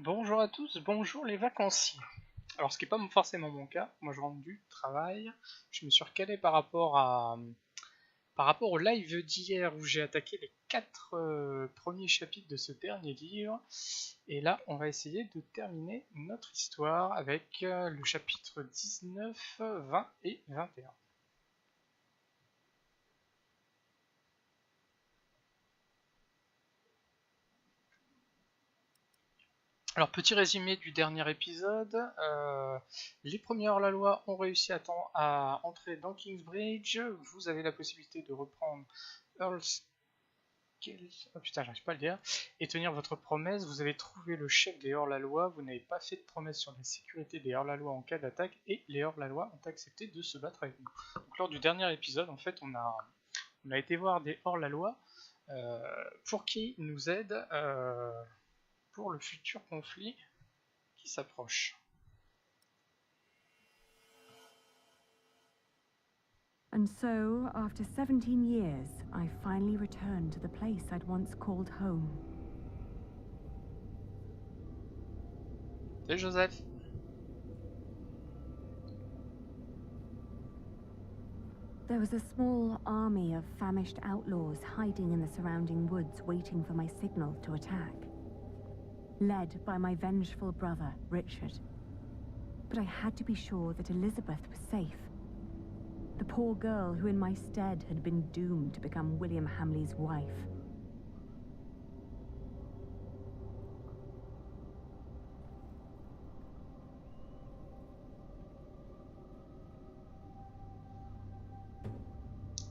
Bonjour à tous, bonjour les vacanciers. Alors ce qui n'est pas forcément mon cas, moi je rentre du travail, je me suis recalé par rapport au live d'hier où j'ai attaqué les 4 premiers chapitres de ce dernier livre, et là on va essayer de terminer notre histoire avec le chapitre 19, 20 et 21. Alors, petit résumé du dernier épisode. Les premiers hors-la-loi ont réussi à entrer dans Kingsbridge. Vous avez la possibilité de reprendre Earl's oh putain, j'arrive pas à le dire. Et tenir votre promesse. Vous avez trouvé le chef des hors-la-loi. Vous n'avez pas fait de promesse sur la sécurité des hors-la-loi en cas d'attaque. Et les hors-la-loi ont accepté de se battre avec vous. Donc, lors du dernier épisode, en fait, on a été voir des hors-la-loi pour qu'ils nous aident pour le futur conflit qui s'approche. And so, after 17 years, I finally returned to the place I'd once called home. Salut Joseph. There was a small army of famished outlaws hiding in the surrounding woods, waiting for my signal to attack. Led by my vengeful brother, Richard. But I had to be sure that Elizabeth was safe. The poor girl who in my stead had been doomed to become William Hamley's wife.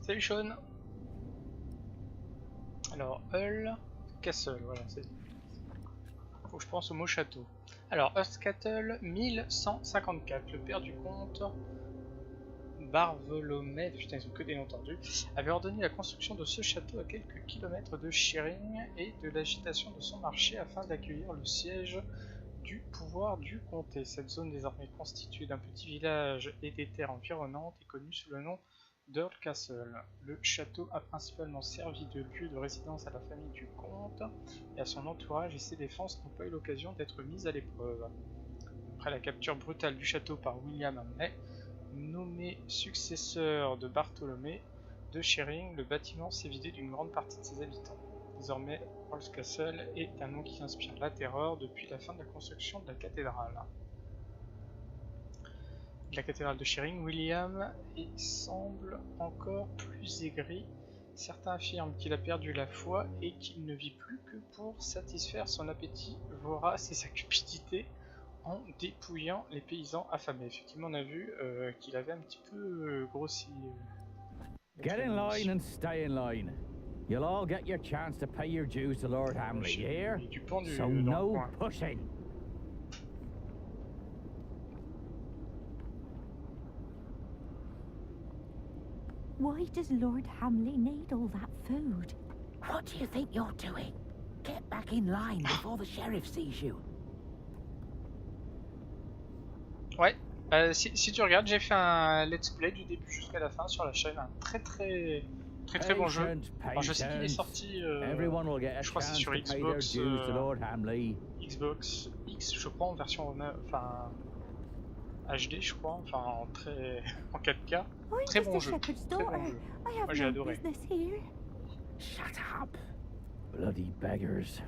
Salut Sean. Alors, Hull Castle, voilà, c'est. Faut que je pense au mot château. Alors, Castle 1154, le père du comte Bartholomé, putain, ils ont que des noms tendus, avait ordonné la construction de ce château à quelques kilomètres de Shearing et de l'agitation de son marché afin d'accueillir le siège du pouvoir du comté. Cette zone désormais constituée d'un petit village et des terres environnantes est connue sous le nom d'Earl Castle. Le château a principalement servi de lieu de résidence à la famille du comte et à son entourage, et ses défenses n'ont pas eu l'occasion d'être mises à l'épreuve. Après la capture brutale du château par William Hamley, nommé successeur de Bartholomé de Shearing, le bâtiment s'est vidé d'une grande partie de ses habitants. Désormais, Earl's Castle est un nom qui inspire la terreur depuis la fin de la construction de la cathédrale. La cathédrale de Shearing, William semble encore plus aigri. Certains affirment qu'il a perdu la foi et qu'il ne vit plus que pour satisfaire son appétit vorace et sa cupidité en dépouillant les paysans affamés. Effectivement, on a vu qu'il avait un petit peu grossi. Get in line and stay in line. You'll all get your chance to pay your dues to Lord Hamley, you hear? So no pushing. Why does Lord Hamley need all that food? What do you think you're doing? Get back in line before the sheriff sees you. Ouais, si tu regardes, j'ai fait un let's play du début jusqu'à la fin sur la chaîne, un très bon jeu. Alors je sais qu'il est sorti, je crois que c'est sur Xbox, Xbox X, je crois, en version enfin HD, je crois, enfin en 4K. Très bon jeu, très bon jeu. Moi j'ai adoré. Shut up. Bloody beggars.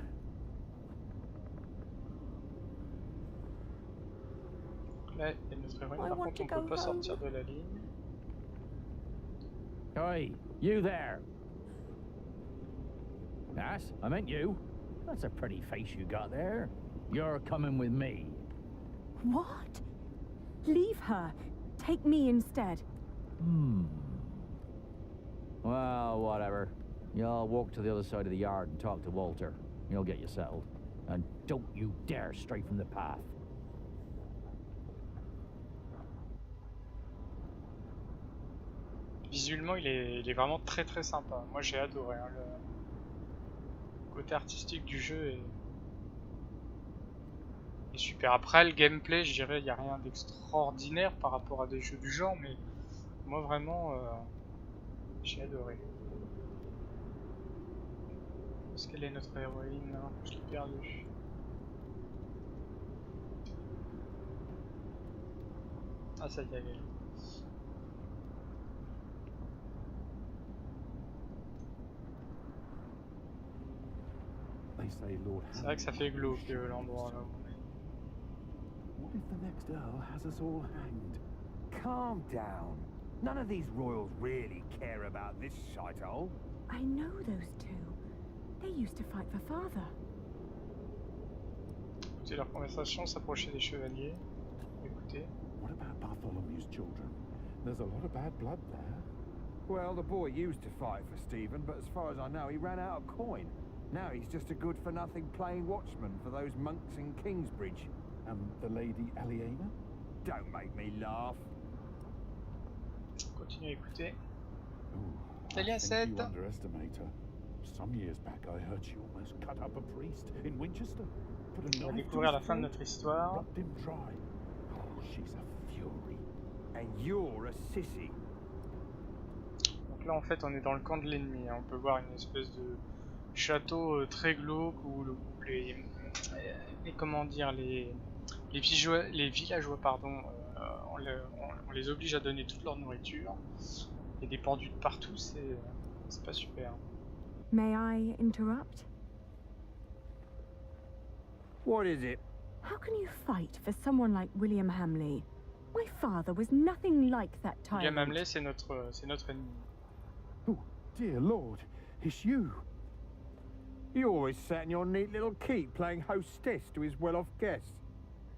Là, il y a notre héroïne, par contre on peut pas sortir de la ligne. Oi, you there. Yes, I meant you. That's a pretty face you got there. You're coming with me. What? Leave her. Take me instead. Well, whatever. You'll walk to the other side of the yard and talk to Walter. You'll get you settled. And don't you dare stray from the path. Visuellement, il est vraiment très sympa. Moi j'ai adoré. Hein, le côté artistique du jeu est super. Après, le gameplay, je dirais, il n'y a rien d'extraordinaire par rapport à des jeux du genre, mais moi vraiment, j'ai adoré. Est-ce qu'elle est notre héroïne? Je l'ai perdue. Ah ça y est, elle est là. C'est vrai que ça fait glauque l'endroit là. What if the next Earl has us all hanged? Calm down. None of these royals really care about this shithole. I know those two. They used to fight for father. Écoutez leur conversation s'approchait des chevaliers. Écoutez. What about Bartholomew's children? There's a lot of bad blood there. Well, the boy used to fight for Stephen, but as far as I know, he ran out of coin. Now he's just a good-for-nothing plain watchman for those monks in Kingsbridge. And the Lady Aliena? Don't make me laugh. Continuez à écouter. Ooh, I think you underestimate her. Some years back, I heard she almost cut up a priest in Winchester. On va découvrir la fin de notre histoire. Him dry. Oh, she's a fury. And you're a sissy. Donc là, en fait, on est dans le camp de l'ennemi. On peut voir une espèce de château très glauque où les comment dire les villageois pardon, on les oblige à donner toute leur nourriture. Il y a des pendus de partout, c'est pas super. May I interrupt? What is it? How can you fight for someone like William Hamley? My father was nothing like that tyrant. William Hamley, c'est notre ennemi. Oh, dear Lord, it's you. You always sat in your neat little keep playing hostess to his well-off guests,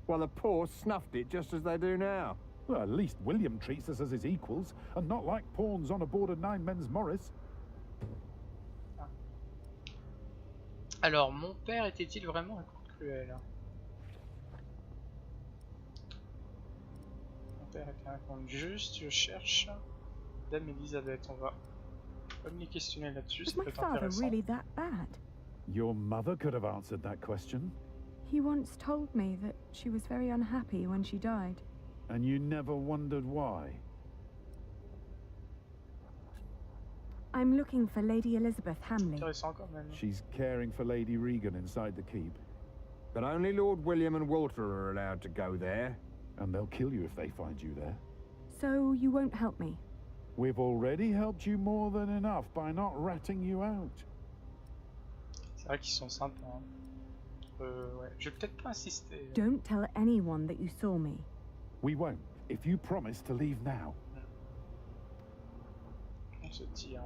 while the poor snuffed it just as they do now. Well, at least William treats us as his equals, and not like pawns on a board of nine men's Morris. Alors, mon père était-il vraiment un coup cruel? Mon père était un compte juste, je cherche. Dame Elisabeth, on va me les questionner là-dessus, ça peut être intéressant. Really that bad? Your mother could have answered that question. He once told me that she was very unhappy when she died. And you never wondered why? I'm looking for Lady Elizabeth Hamley. Intéressant quand même. She's caring for Lady Regan inside the keep. But only Lord William and Walter are allowed to go there. And they'll kill you if they find you there. So you won't help me? We've already helped you more than enough by not ratting you out. C'est vrai qu'ils sont sympas. Hein. Ouais. Je vais peut-être pas insister. Don't tell anyone that you saw me. We won't, if you promise to leave now. On se tire.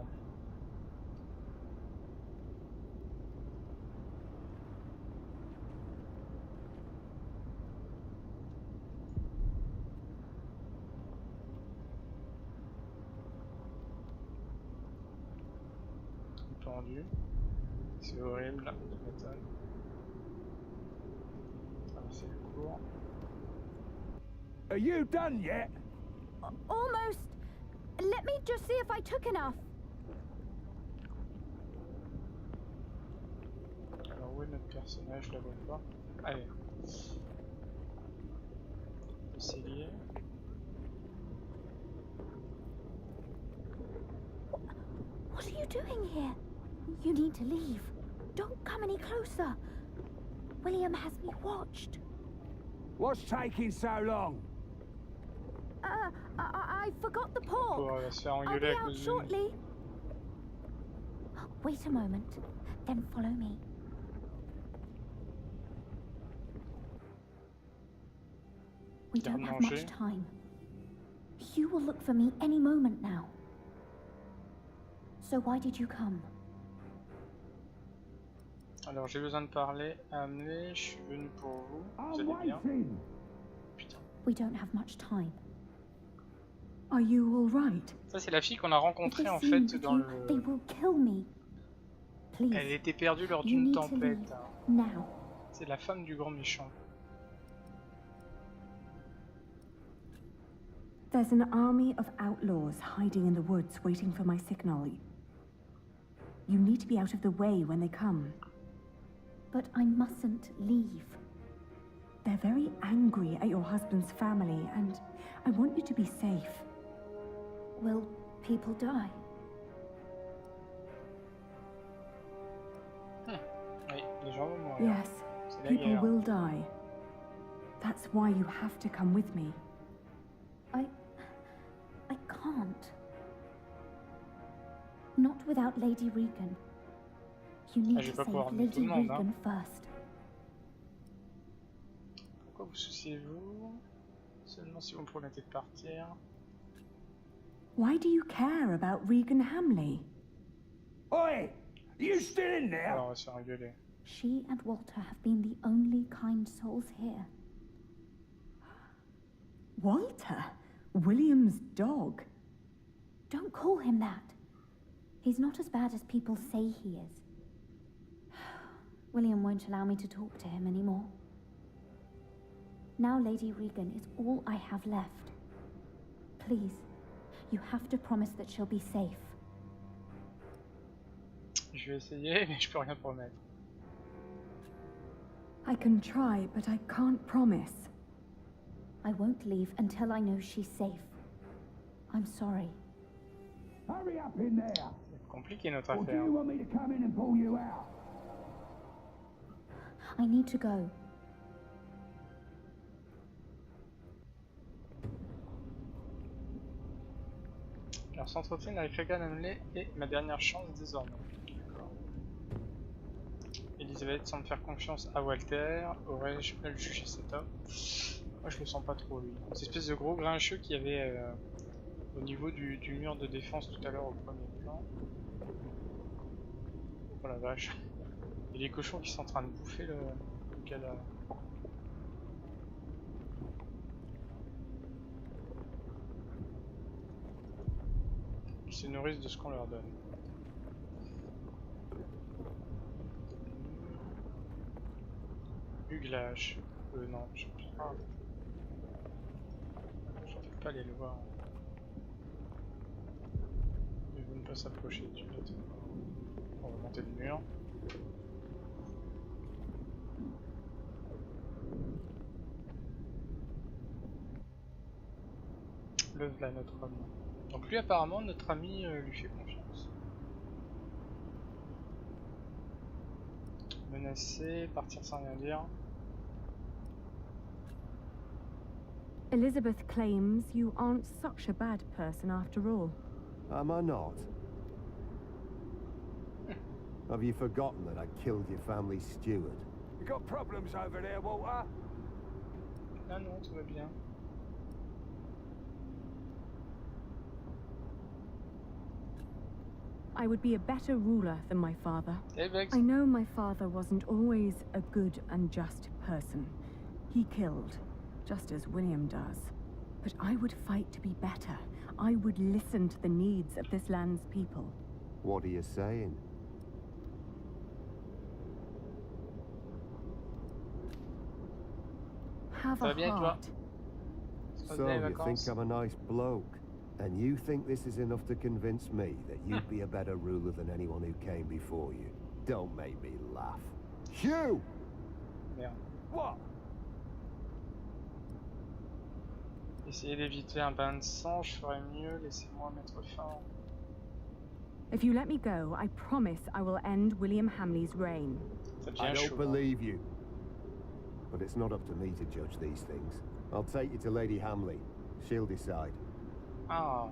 Tendu. C'est horrible, tu m'étonnes. Traverser le cours. Are you done yet? Almost. Let me just see if I took enough. Alors où est notre personnage? Je la vois pas. Allez. Essayer. What are you doing here? You need to leave. Don't come any closer. William has me watched. What's taking so long? I forgot the pork. On va se faire I'll engueuler be à out cause de shortly. Wait a moment, then follow me. We don't have much time. You will look for me any moment now. So why did you come? Alors j'ai besoin de parler. Amenez, je suis venu pour vous. Vous allez bien? Putain. We don't have much time. Are you all right? Ça c'est la fille qu'on a rencontrée en fait dans le... They will kill me. Please. Elle était perdue lors d'une tempête. Now. C'est la femme du grand méchant. There's an army of outlaws hiding in the woods waiting for my signal. You need to be out of the way when they come. But I mustn't leave. They're very angry at your husband's family, and I want you to be safe. Will people die? Oui, les gens vont mourir. Yes, people will die. That's why you have to come with me. I can't. Not without Lady Regan. You need to save Lady Regan first. Pourquoi vous souciez-vous? Seulement si vous me promettez de partir. Why do you care about Regan Hamley? Oi! You still in there? Alors, on va se faire engueuler. She and Walter have been the only kind souls here. Walter? William's dog? Don't call him that. He's not as bad as people say he is. William won't allow me to talk to him anymore. Now Lady Regan is all I have left. Please, you have to promise that she'll be safe. Je vais essayer, mais je peux rien promettre. I can try, but I can't promise. I won't leave until I know she's safe. I'm sorry. Hurry up in there. C'est compliqué notre Or do affaire. you want me to come in and pull you out? I need to go. Alors s'entretenir avec Regan Hamley est ma dernière chance désormais. D'accord. Elisabeth semble faire confiance à Walter. Aurais-je mal jugé cet homme? Moi je le sens pas trop lui. Cette espèce de gros grincheux qu'il y avait au niveau du mur de défense tout à l'heure au premier plan. Oh la vache. Et les cochons qui sont en train de bouffer le cadavre. Ils se nourrissent de ce qu'on leur donne. Huglage. Non, je peux pas. Je peux pas aller le voir. Il veut ne pas s'approcher du bateau. On va monter le mur. Le voilà notre homme. Donc lui apparemment notre ami lui fait confiance. Menacer, partir sans rien dire. Elizabeth claims you aren't such a bad person after all. Am I not? Have you forgotten that I killed your family steward? You got problems over there, Walter? Ah non, tout va bien. I would be a better ruler than my father. Hey, Bex. I know my father wasn't always a good and just person. He killed, just as William does. But I would fight to be better. I would listen to the needs of this land's people. What are you saying? Have a heart. So you think I'm a nice bloke? And you think this is enough to convince me that you'd be a better ruler than anyone who came before you? Don't make me laugh. Hugh! Merde. What? Essayez d'éviter un bain de sang, je ferais mieux, laissez-moi mettre fin. If you let me go, I promise I will end William Hamley's reign. I don't believe you. But it's not up to me to judge these things. I'll take you to Lady Hamley. She'll decide. Ah.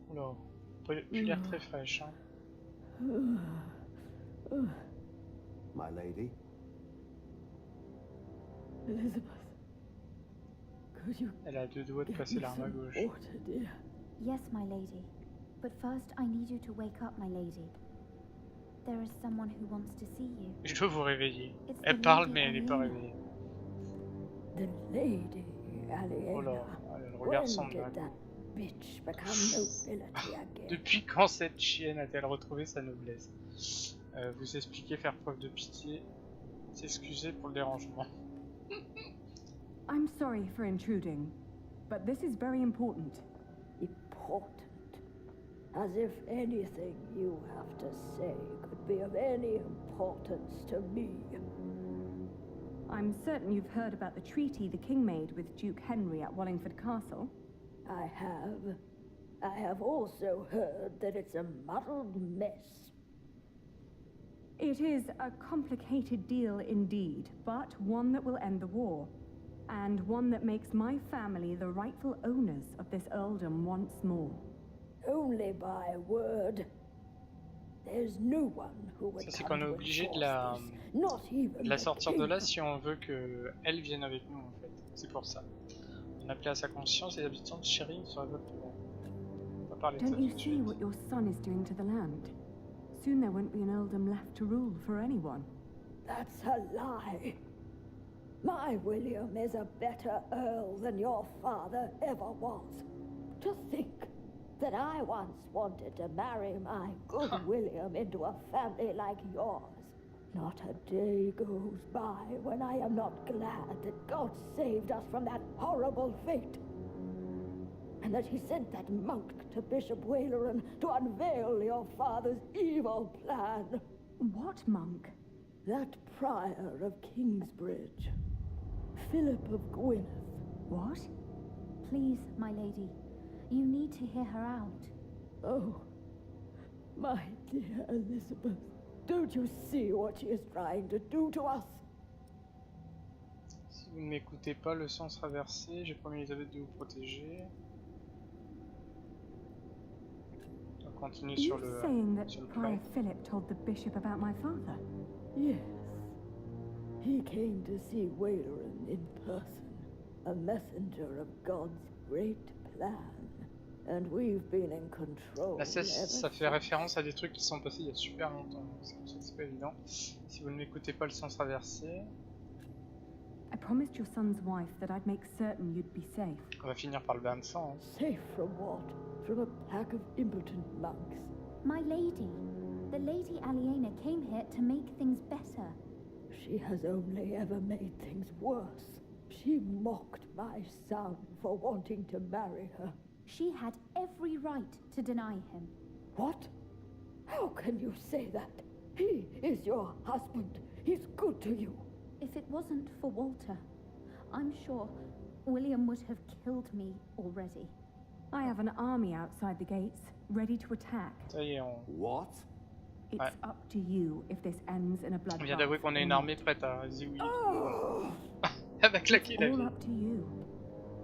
Oula. Tu l'air très fraîche, hein. My lady? Elizabeth, could you Elle a deux doigts de passer l'arme à gauche. water, dear? Yes, my lady. But first I need you to wake up, my lady. There is someone who wants to see you. Je veux vous réveiller. It's Elle the parle lady mais elle n'est pas Alina. réveillée. The lady, Oh là, Aliena. le regard When semble did vague. that bitch become nobility again? Depuis quand cette chienne a-t-elle retrouvé sa noblesse? Vous expliquer, faire preuve de pitié, s'excuser pour le dérangement. I'm sorry for intruding, but this is very important. Important. As if anything you have to say could be of any importance to me. I'm certain you've heard about the treaty the king made with Duke Henry at Wallingford Castle. I have. I have also heard that it's a muddled mess. It is a complicated deal indeed, but one that will end the war. and one that makes my family the rightful owners of this earldom once more. Only by word. There's no one who would Ça c'est qu'on est obligé de la sortir de là si on veut que elle vienne avec nous en fait. C'est pour ça. On appelait à sa conscience et les habitants de Sherin seraient votre pouvoir. On va parler de ça. Don't you see what your son is doing to the land? Soon there won't be an earldom left to rule for anyone. That's a lie. My William is a better earl than your father ever was. To think that I once wanted to marry my good William into a family like yours. Not a day goes by when I am not glad that God saved us from that horrible fate. And that he sent that monk to Bishop Waleran to unveil your father's evil plan. What monk? That prior of Kingsbridge. Philip of Gwynedd. What? Please, my lady. You need to hear her out. Oh, my dear Elizabeth. Don't you see what she is trying to do to us? Si vous ne m'écoutez pas, le sang sera versé. J'ai promis Elisabeth de vous protéger. On continue sur le saying that sur le Prior Philip told the bishop about my father? Yes. He came to see Waleran in person, a messenger of God's great plan. And we've been in control. Là, ça fait référence à des trucs qui sont passés il y a super longtemps, c'est pas évident. Si vous ne m'écoutez pas, le sang sera versé. I promised your son's wife that I'd make certain you'd be safe. On va finir par le bain de sang. Hein. Safe from what? From a pack of impotent monks. My lady. The Lady Aliena came here to make things better. She has only ever made things worse. She mocked my son for wanting to marry her. She had every right to deny him. What? How can you say that? He is your husband. He's good to you. If it wasn't for Walter, I'm sure William would have killed me already. I have an army outside the gates, ready to attack. Ça y est, on... What? It's up to you if this ends in a bloodbath. On vient d'avouer qu'on a une armée prête à Ziwi. Oh. Elle va claquer la vie. All up to you.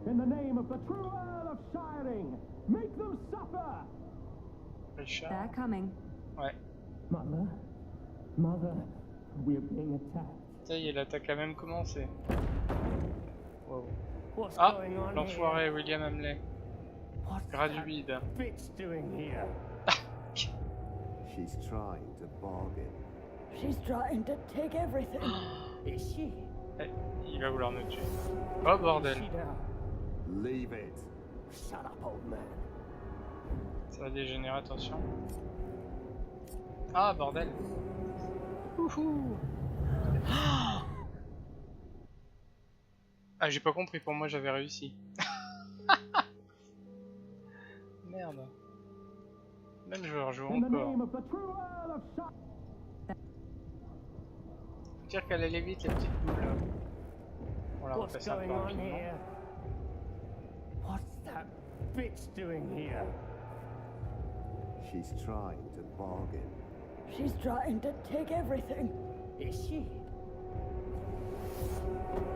In the name of the true Earl of Shiring, make them suffer! Richard. They're coming. Ouais. Mother, we're being attacked. Ça y est, l'attaque a même commencé. Wow. What's Ah, going on l'enfoiré William Hamley. Graduide. Bitch doing here? She's trying to bargain. She's trying to take everything. Is she? Eh, il va vouloir nous tuer. Oh bordel. Leave it. Shut up, old man. Ça va dégénérer, attention. Ah bordel. Ouhou. Ah j'ai pas compris, pour moi j'avais réussi. Merde. Même joueur joue encore. Faut dire qu'elle allait vite la petite boule. On la repasse un peu rapidement. What's that bitch doing here? She's trying to bargain. She's trying to take everything. Is she?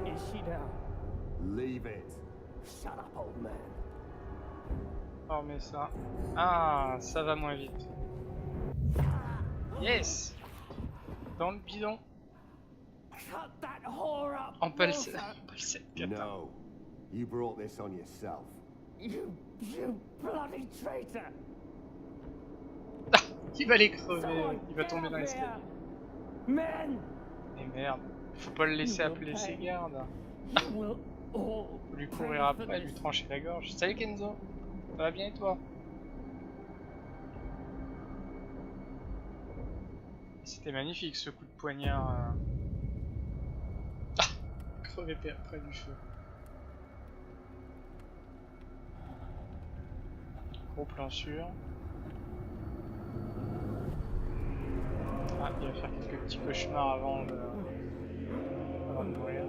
Is she now? Leave it. Shut up, old man. Oh mais ça... Ah, ça va moins vite. Yes. Dans le bidon. On peut le set. No. You brought this on yourself. You bloody traitor! Il va les crever, il va tomber dans l'escalier. Men! Mais merde, faut pas le laisser appeler ses gardes. Faut lui courir après, lui trancher la gorge. Salut Kenzo, ça va bien et toi? C'était magnifique ce coup de poignard. Crevé près du feu. Gros plan sûr. Ah, il va faire quelques petits cauchemars avant de mourir.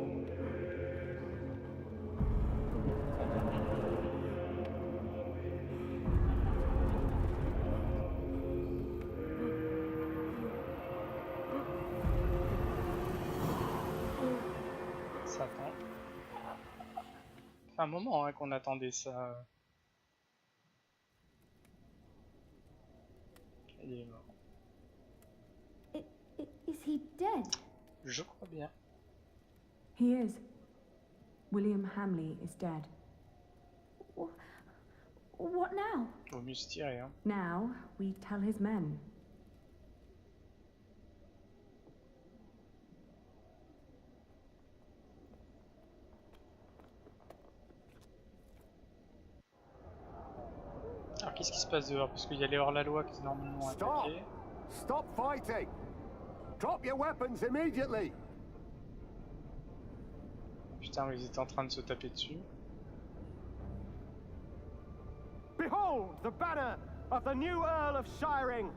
Ça attend. fait un moment hein, qu'on attendait ça. Il est mort. Is he dead? Je crois bien. He is. William Hamley is dead. What now? Vaut mieux se tirer, hein. Now we tell his men. Alors qu'est-ce qui se passe dehors? Parce qu'il y a les hors-la-loi qui normalement attaqué. Stop fighting! Drop your weapons immediately! Putain, ils étaient en train de se taper dessus. Behold the banner of the new Earl of Shiring!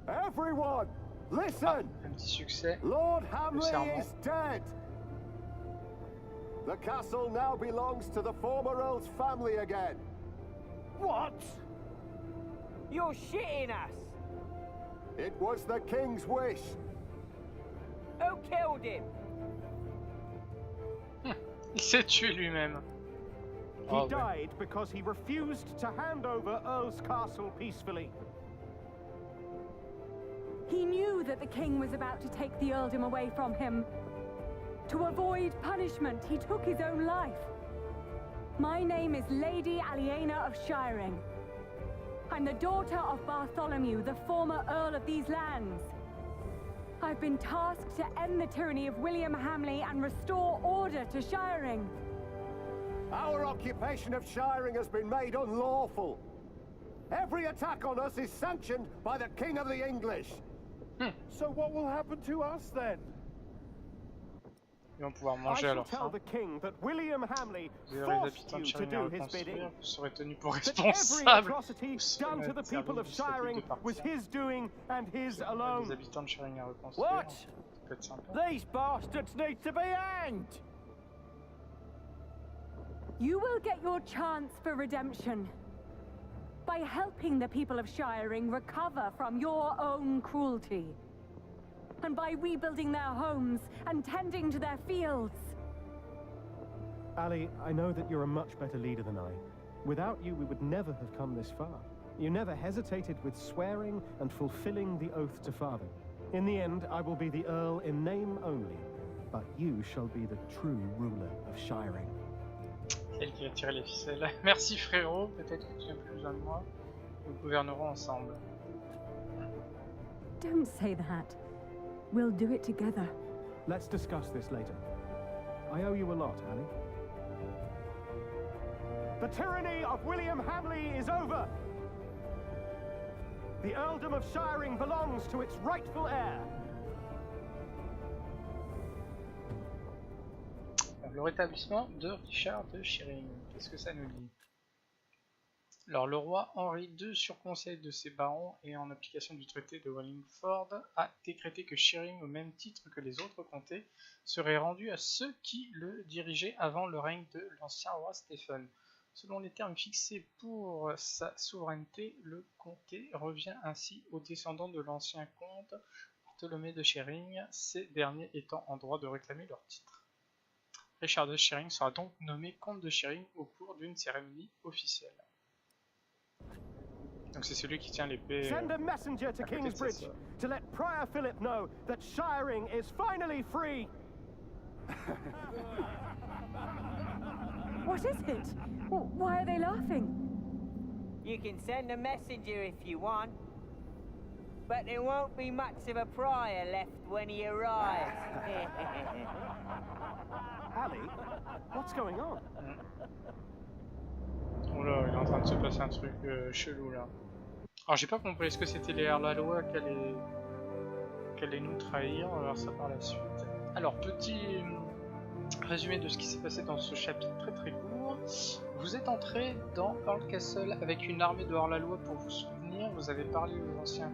Everyone, listen! Un petit succès. Lord Hamley is dead! The castle now belongs to the former Earl's family again. What? You're shitting us! It was the King's wish. Who killed him? Il s'est tué lui-même. He died because he refused to hand over Earl's Castle peacefully. He knew that the king was about to take the earldom away from him. To avoid punishment, he took his own life. My name is Lady Aliena of Shiring. I'm the daughter of Bartholomew, the former Earl of these lands. I've been tasked to end the tyranny of William Hamley and restore order to Shiring. Our occupation of Shiring has been made unlawful. Every attack on us is sanctioned by the King of the English. So what will happen to us then? Ils vont pouvoir manger à leur faim. Vous avez les habitants de Shiring à reconstruire, vous serez tenus pour responsables. Les habitants de Shiring à reconstruire. What? Ça peut être sympa. These bastards need to be hanged. You will get your chance for redemption by helping the people of Shiring recover from your own cruelty. And by rebuilding their homes and tending to their fields. Ali, I know that you're a much better leader than I. Without you, we would never have come this far. You never hesitated with swearing and fulfilling the oath to father. In the end, I will be the Earl in name only, but you shall be the true ruler of Shiring. Elle qui a tiré les ficelles. Merci frérot, peut-être que tu as plus besoin de moi. Nous gouvernerons ensemble. Don't say that. We'll do it together. Let's discuss this later. I owe you a lot, Ali. The tyranny of William Hamley is over. The earldom of Shiring belongs to its rightful heir. Le rétablissement de Richard de Shiring. Qu'est-ce que ça nous dit? Alors, le roi Henri II, sur conseil de ses barons et en application du traité de Wallingford, a décrété que Shiring, au même titre que les autres comtés, serait rendu à ceux qui le dirigeaient avant le règne de l'ancien roi Stephen. Selon les termes fixés pour sa souveraineté, le comté revient ainsi aux descendants de l'ancien comte Bartholomew de Shiring, ces derniers étant en droit de réclamer leur titre. Richard de Shiring sera donc nommé comte de Shiring au cours d'une cérémonie officielle. Donc c'est celui qui tient l'épée. Send a messenger to Kingsbridge to let Prior Philip know that Shiring is finally free. What is it? Why are they laughing? You can send a messenger if you want, but there won't be much of a Prior left when he arrives. Ali, what's going on? Oh là, il est en train de se passer un truc chelou là. Alors j'ai pas compris, est-ce que c'était les hors-la-loi qui allaient nous trahir? On va voir ça par la suite. Alors petit résumé de ce qui s'est passé dans ce chapitre très court. Vous êtes entré dans Earl Castle avec une armée de hors-la-loi pour vous soutenir. Vous avez parlé aux anciens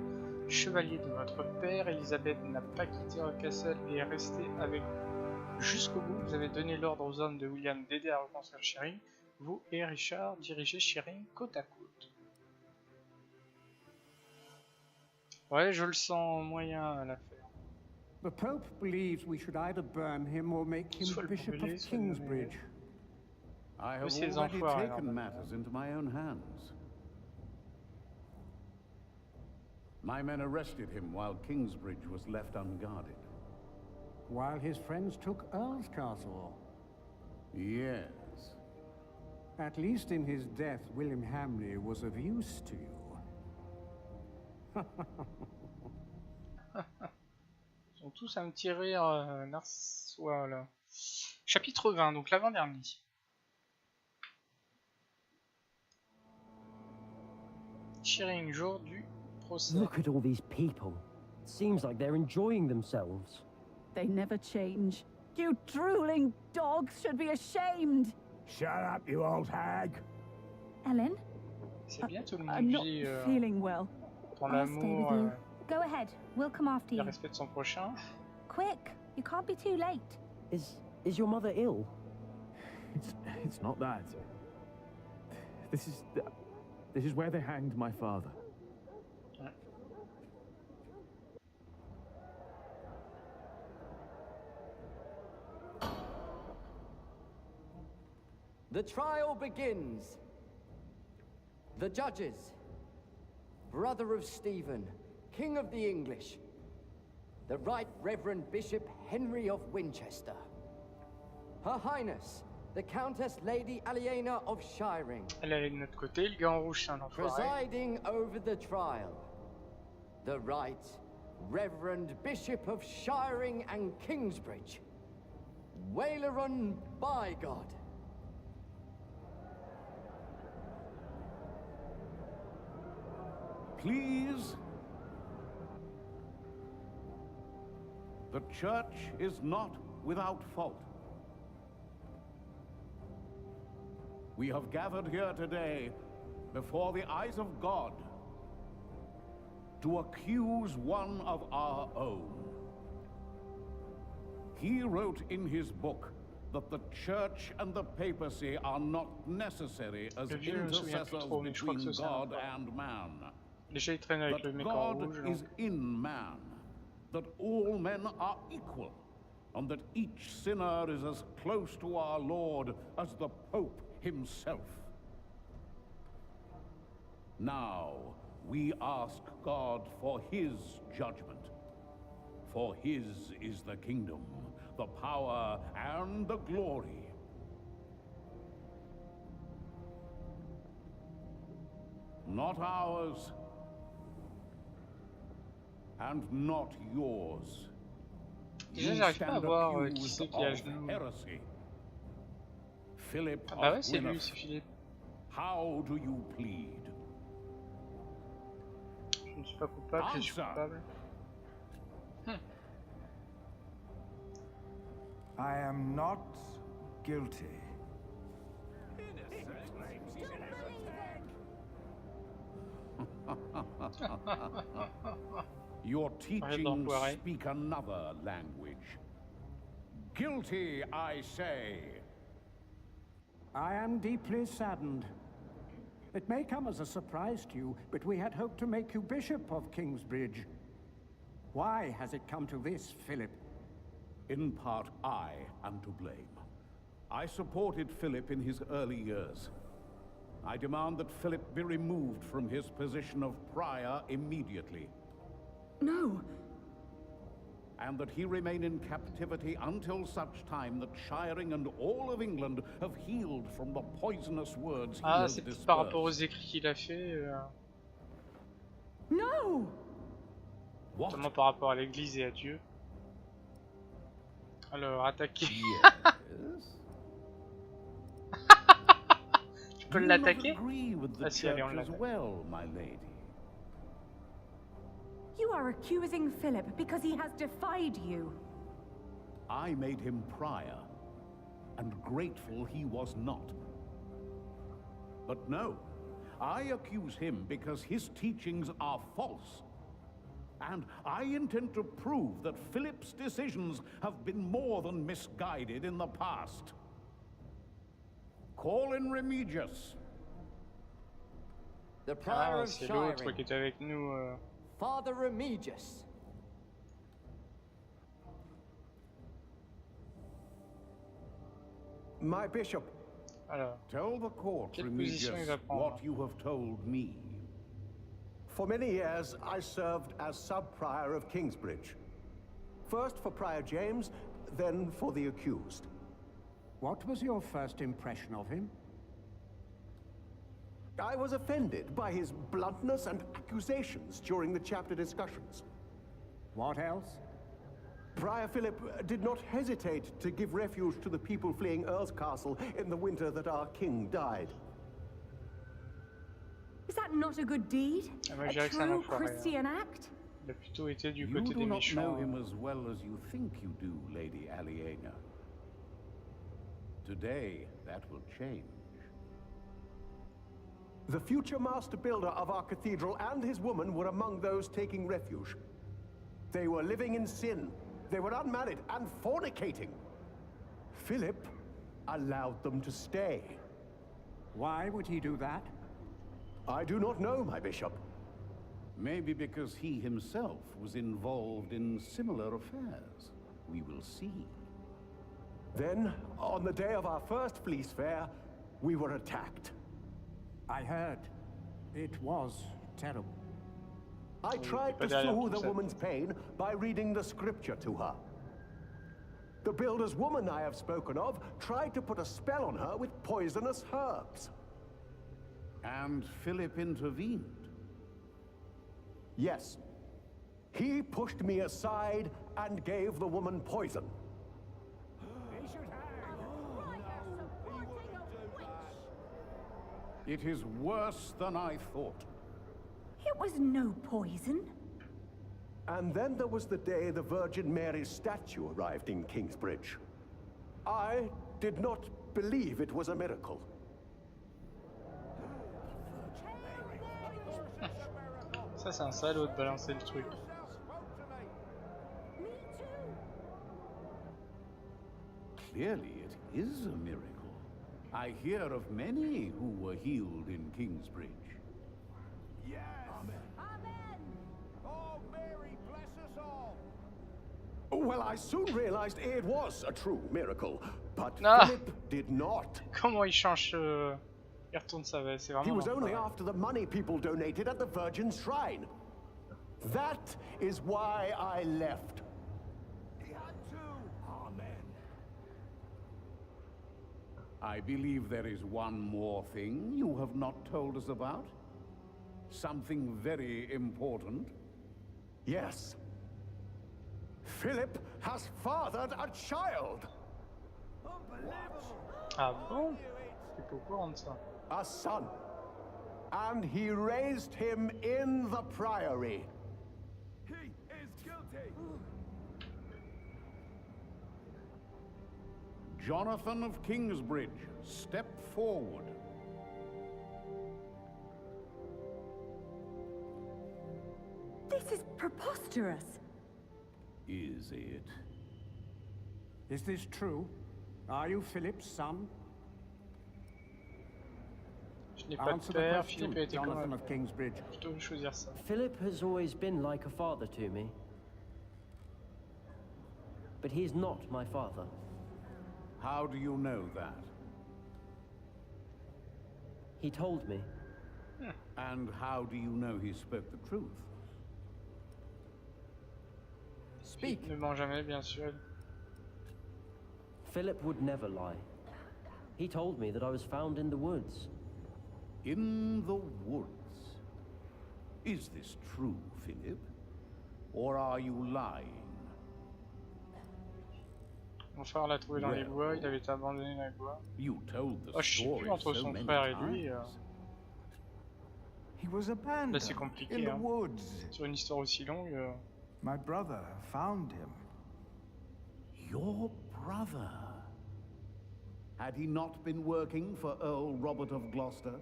chevaliers de votre père. Elisabeth n'a pas quitté Earl Castle et est restée avec vous jusqu'au bout. Vous avez donné l'ordre aux hommes de William d'aider à reconstruire Shiring. Vous et Richard dirigez Shiring côte à côte. Ouais, je le sens moyen à l'affaire. The Pope believes we should either burn him or make him Bishop of Kingsbridge. I have already taken matters into my own hands. My men arrested him while Kingsbridge was left unguarded. While his friends took Earl's Castle? Yes. At least in his death, William Hamley was of use to you. Ils sont tous à me tirer narçois là. Chapitre 20, donc l'avant-dernier. Shearing, jour du procès. Look at all these people. Seems like they're enjoying themselves. They never change. You drooling dogs should be ashamed. Shut up, you old hag. Ellen? C'est bien tout le I'm not monde feeling well. pour l'amour, Go ahead, we'll come after le you. respect de son prochain. Quick, you can't be too late. Is your mother ill? It's not that. This is where they hanged my father. The trial begins. The judges. Brother of Stephen, King of the English. The Right Reverend Bishop Henry of Winchester. Her Highness, the Countess Lady Aliena of Shiring. Elle est de notre côté, le gars en rouge c'est un enfoiré. Presiding over the trial. The Right Reverend Bishop of Shiring and Kingsbridge. Waileron Bygod. Please. The church is not without fault. We have gathered here today before the eyes of God to accuse one of our own. He wrote in his book that the church and the papacy are not necessary as intercessors between God and man. That God is in man, that all men are equal, and that each sinner is as close to our Lord as the Pope himself. Now, we ask God for his judgment. For his is the kingdom, the power, and the glory. Not ours, and not yours. Déjà, j'arrive pas à voir qui c'est qui est à genoux. Philip Ah bah ouais, c'est lui, c'est Philippe. How do you plead? Je ne suis pas coupable, je suis coupable. I am not guilty. Your teachings speak another language. Guilty, I say. I am deeply saddened. It may come as a surprise to you, but we had hoped to make you Bishop of Kingsbridge. Why has it come to this, Philip? In part, I am to blame. I supported Philip in his early years. I demand that Philip be removed from his position of prior immediately. No. And that he remain in captivity until such time that Shiring and all of England have healed from the poisonous words he has dispersed. C'est par rapport aux écrits qu'il a fait. No. Notamment par rapport à l'Église et à Dieu. Alors, attaquer. Je peux l'attaquer? Ah si, allez, on l'attaque. You are accusing Philip because he has defied you. I made him prior, and grateful he was not. But no, I accuse him because his teachings are false. And I intend to prove that Philip's decisions have been more than misguided in the past. Call in Remigius. The prior of c'est l'autre qui Shiring. est avec nous. Father Remigius. My bishop. Alors, tell the court, Remigius, what you have told me. For many years, I served as sub-prior of Kingsbridge. First for Prior James, then for the accused. What was your first impression of him? I was offended by his bluntness and accusations during the chapter discussions. What else? Prior Philip did not hesitate to give refuge to the people fleeing Earl's Castle in the winter that our king died. Is that not a good deed? A true Christian act? You do not know him as well as you think you do, Lady Aliena. Today, that will change. The future master builder of our cathedral and his woman were among those taking refuge. They were living in sin. They were unmarried and fornicating. Philip allowed them to stay. Why would he do that? I do not know, my bishop. Maybe because he himself was involved in similar affairs. We will see. Then, on the day of our first fleece fair, we were attacked. I heard. It was terrible. I tried to soothe the woman's pain by reading the scripture to her. The builder's woman I have spoken of tried to put a spell on her with poisonous herbs. And Philip intervened? Yes. He pushed me aside and gave the woman poison. It is worse than I thought. It was no poison. And then there was the day the Virgin Mary's statue arrived in Kingsbridge. I did not believe it was a miracle. Ça c'est un salaud de balancer le truc. Clearly it is a miracle. I hear of many who were healed in Kingsbridge. Yes! Amen. Amen! Oh, Mary, bless us all! Well, I soon realized it was a true miracle, but Philip did not. Comment il change il retourne sa veste, c'est vraiment. He was only after the money people donated at the Virgin's shrine. That is why I left. He had to. Amen. I believe there is one more thing you have not told us about. Something very important. Yes. Philip has fathered a child. Ah bon? T'es pas au courant de ça? A son. And he raised him in the priory. He is guilty. Jonathan of Kingsbridge, step forward. This is preposterous. Is it? Is this true? Are you Philip's son? Je n'ai pas de père, Philippe a été Jonathan of Kingsbridge. Je dois choisir ça. Philip has always been like a father to me. But he is not my father. How do you know that? He told me. And how do you know he spoke the truth? Speak. Ne ment jamais, bien sûr. Philip would never lie. He told me that I was found in the woods. In the woods? Is this true, Philip? Or are you lying? Mon frère l'a trouvé dans les bois, il avait été abandonné dans les bois. You told the je sais plus entre son frère et lui. Là c'est compliqué, hein. Sur une histoire aussi longue. My brother found him. Your brother? Had he not been working for Earl Robert of Gloucester?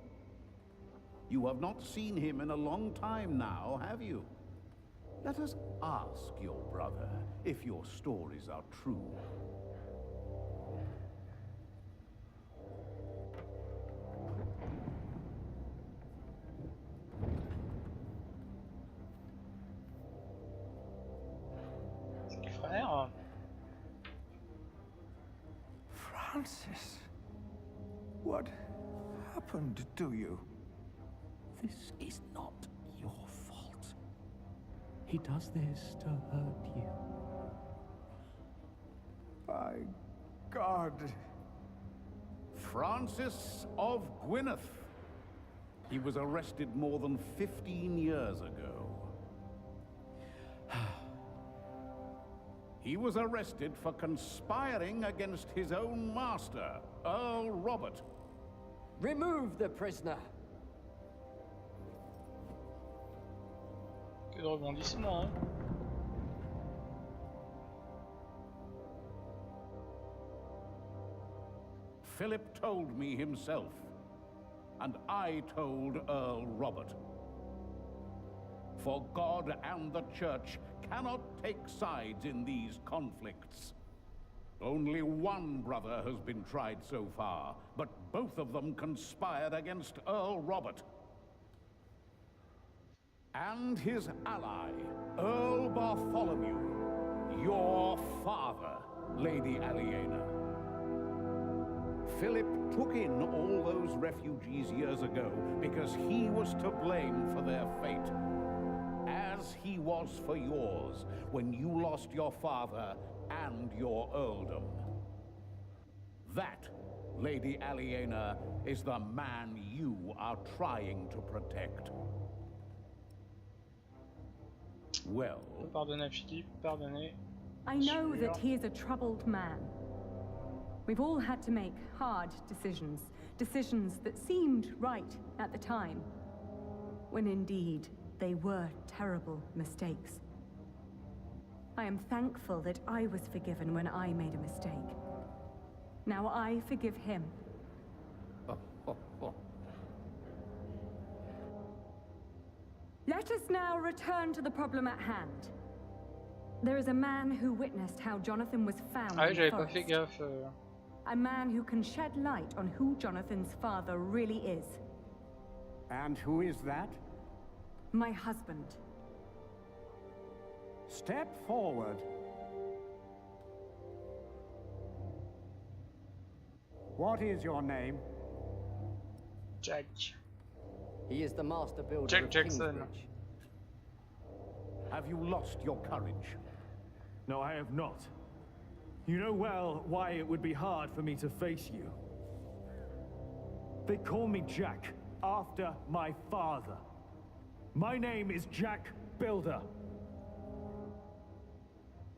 You have not seen him in a long time now, have you? Let us ask your brother if your stories are true. Francis, what happened to you? This is not your fault. He does this to hurt you. By God. Francis of Gwyneth. He was arrested more than 15 years ago. He was arrested for conspiring against his own master, Earl Robert. Remove the prisoner. Que de rebondissement, hein. Philip told me himself, and I told Earl Robert. For God and the Church cannot take sides in these conflicts. Only one brother has been tried so far, but both of them conspired against Earl Robert. And his ally, Earl Bartholomew, your father, Lady Aliena. Philip took in all those refugees years ago because he was to blame for their fate. As he was for yours when you lost your father and your earldom. That, Lady Aliena, is the man you are trying to protect. Well... Pardonnez Philippe, pardonnez. I know that he is a troubled man. We've all had to make hard decisions. Decisions that seemed right at the time. When indeed, they were terrible mistakes. I am thankful that I was forgiven when I made a mistake. Now I forgive him. Let us now return to the problem at hand. There is a man who witnessed how Jonathan was found in the forest. Pas fait gaffe. A man who can shed light on who Jonathan's father really is. And who is that? My husband. Step forward. What is your name? Jack. He is the master builder Jack of Jackson. Kingsbridge. Have you lost your courage? No, I have not. You know well why it would be hard for me to face you. They call me Jack, after my father. My name is Jack Builder.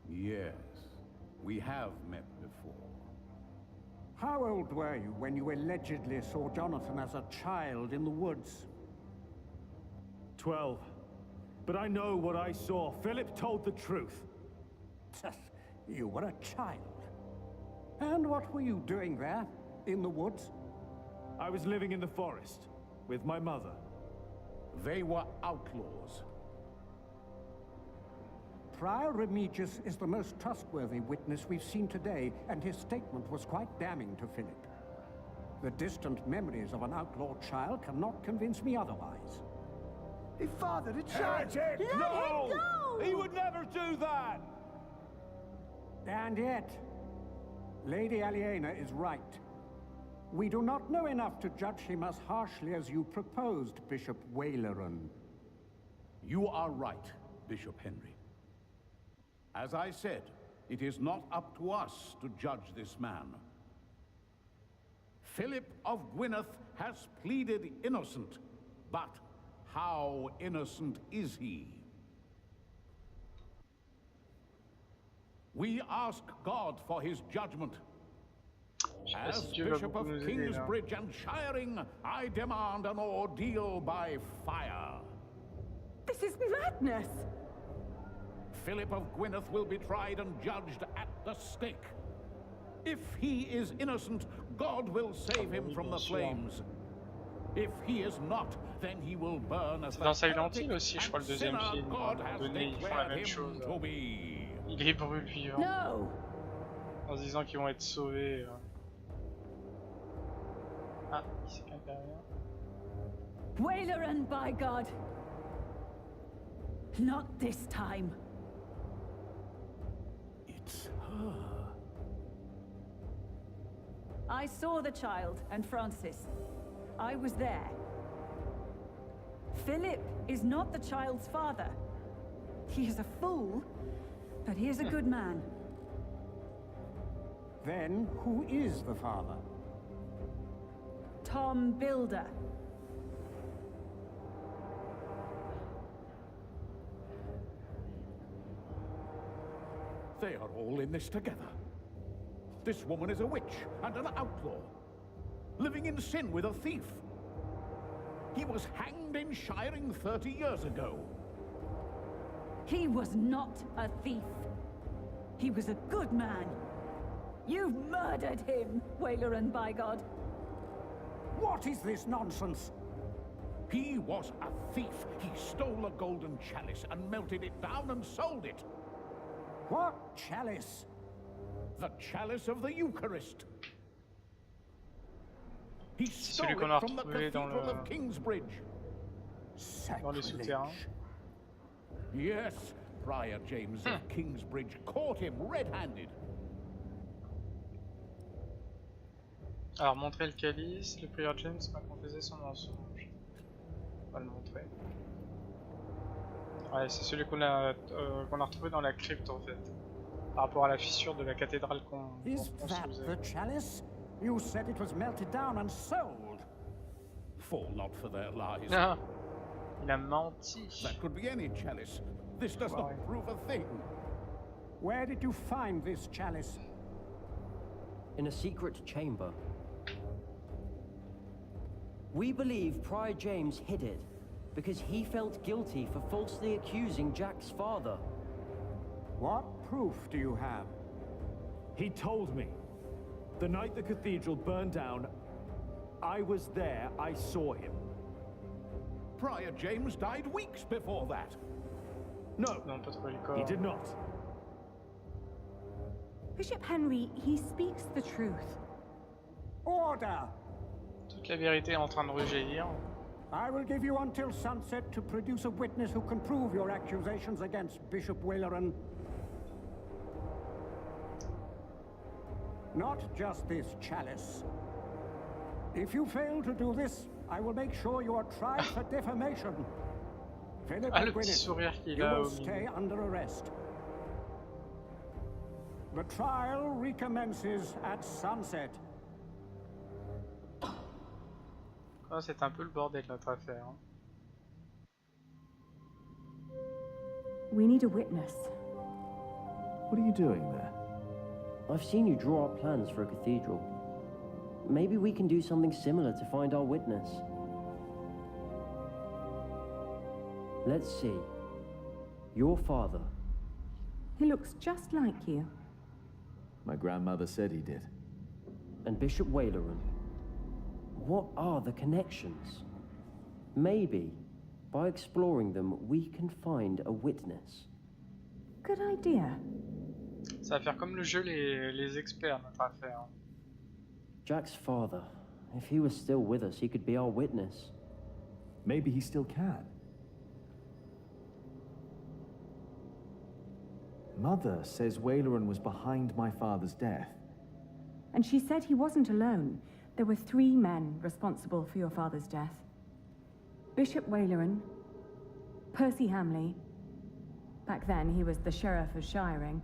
Yes, we have met before. How old were you when you allegedly saw Jonathan as a child in the woods? 12. But I know what I saw. Philip told the truth. You were a child. And what were you doing there, in the woods? I was living in the forest, with my mother. They were outlaws. Prior Remigius is the most trustworthy witness we've seen today, and his statement was quite damning to Philip. The distant memories of an outlawed child cannot convince me otherwise. He fathered a child! Let him go! He would never do that! And yet, Lady Aliena is right. We do not know enough to judge him as harshly as you proposed, Bishop Waleran. You are right, Bishop Henry. As I said, it is not up to us to judge this man. Philip of Gwyneth has pleaded innocent, but how innocent is he? We ask God for his judgment. As Bishop of Kingsbridge and Shiring, I demand an ordeal by fire. This is madness! Philip of Gwyneth will be tried and judged at the stake. If he is innocent, God will save him from the flames. If he is not, then he will burn as Dans Silent Hill aussi, je crois, le deuxième film. À un moment donné, ils font la même chose. Il les brûle vivants. No! En se disant qu'ils vont être sauvés. Ah, c'est quelqu'un derrière. Waleran, by God! Not this time. It's her. I saw the child and Francis. I was there. Philip is not the child's father. He is a fool, but he is a good man. Then, who is the father? Tom Builder. They are all in this together. This woman is a witch and an outlaw, living in sin with a thief. He was hanged in Shiring 30 years ago. He was not a thief. He was a good man. You've murdered him, Waileran, by God. What is this nonsense? He was a thief. He stole a golden chalice and melted it down and sold it. What chalice? The chalice of the Eucharist. He stole celui qu'on it a from the retrouvé dans Cathedral le... of Kingsbridge. dans les souterrains. Yes, Prior James of Kingsbridge caught him red-handed. Alors, montrer le calice, le prieur James m'a confessé son mensonge. On va le montrer. Ouais, c'est celui qu'on a retrouvé dans la crypte en fait. Par rapport à la fissure de la cathédrale qu'on construisait. The chalice? You said it was melted down and sold. Fall not for their lies. Ah, il a menti. That could be any chalice. This does not prove a thing. Where did you find this chalice? In a secret chamber. We believe Prior James hid it because he felt guilty for falsely accusing Jack's father. What proof do you have? He told me. The night the cathedral burned down, I was there, I saw him. Prior James died weeks before that. No, he did not. Bishop Henry, he speaks the truth. Order! Toute la vérité est en train de rejaillir. I will give you until sunset to produce a witness who can prove your accusations against Bishop Waileran. Not just this chalice. If you fail to do this, I will make sure you are tried for defamation. Philip le petit sourire qu'il a you au will stay under arrest. The trial recommences at sunset. Oh, c'est un peu le bordel notre affaire. Hein. We need a witness. What are you doing there? I've seen you draw up plans for a cathedral. Maybe we can do something similar to find our witness. Let's see. Your father. He looks just like you. My grandmother said he did. And Bishop Waileran. What are the connections? Maybe, by exploring them, we can find a witness. Good idea. Ça va faire comme le jeu les experts, notre affaire. Jack's father. If he was still with us, he could be our witness. Maybe he still can. Mother says Waileran was behind my father's death. And she said he wasn't alone. There were 3 men responsible for your father's death. Bishop Waileran, Percy Hamley, back then he was the Sheriff of Shiring,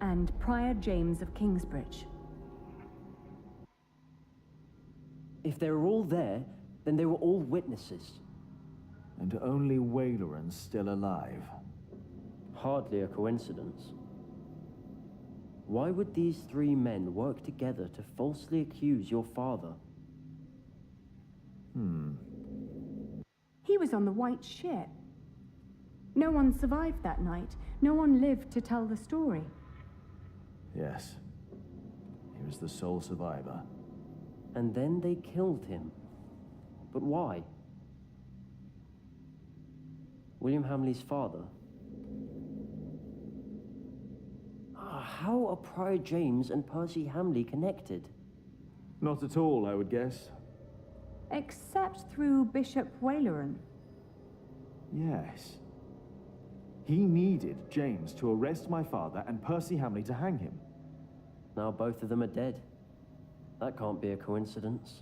and Prior James of Kingsbridge. If they were all there, then they were all witnesses. And only Waileran's still alive. Hardly a coincidence. Why would these 3 men work together to falsely accuse your father? He was on the White Ship. No one survived that night. No one lived to tell the story. Yes. He was the sole survivor. And then they killed him. But why? William Hamley's father? How are Prior James and Percy Hamley connected? Not at all, I would guess. Except through Bishop Waileran. Yes. He needed James to arrest my father and Percy Hamley to hang him. Now both of them are dead. That can't be a coincidence.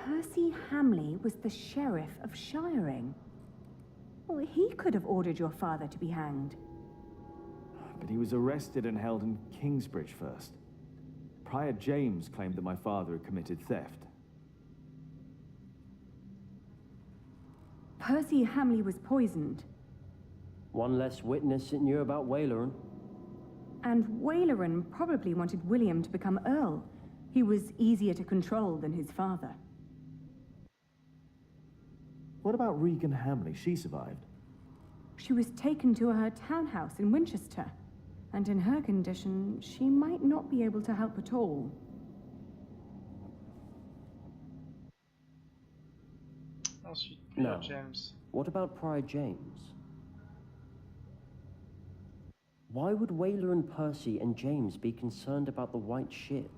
Percy Hamley was the sheriff of Shiring. Well, he could have ordered your father to be hanged. But he was arrested and held in Kingsbridge first. Prior James claimed that my father had committed theft. Percy Hamley was poisoned. One less witness that knew about Waleran. And Waleran probably wanted William to become Earl. He was easier to control than his father. What about Regan Hamley? She survived. She was taken to her townhouse in Winchester. And in her condition, she might not be able to help at all. Ensuite, No. James. What about Prior James? Why would Waleran, Percy, and James be concerned about the White Ship?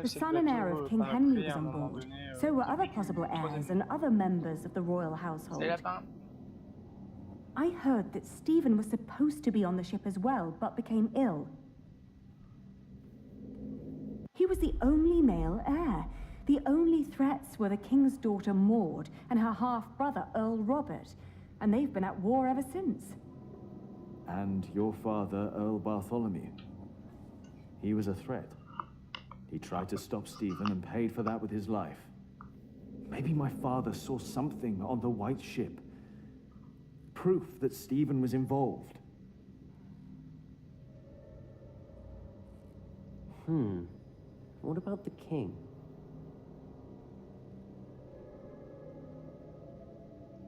The son and heir of King Henry was on board. So were other possible heirs and other members of the royal household. I heard that Stephen was supposed to be on the ship as well, but became ill. He was the only male heir. The only threats were the king's daughter Maud and her half-brother Earl Robert, and they've been at war ever since. And your father, Earl Bartholomew. He was a threat. He tried to stop Stephen and paid for that with his life. Maybe my father saw something on the White Ship. Proof that Stephen was involved. What about the king?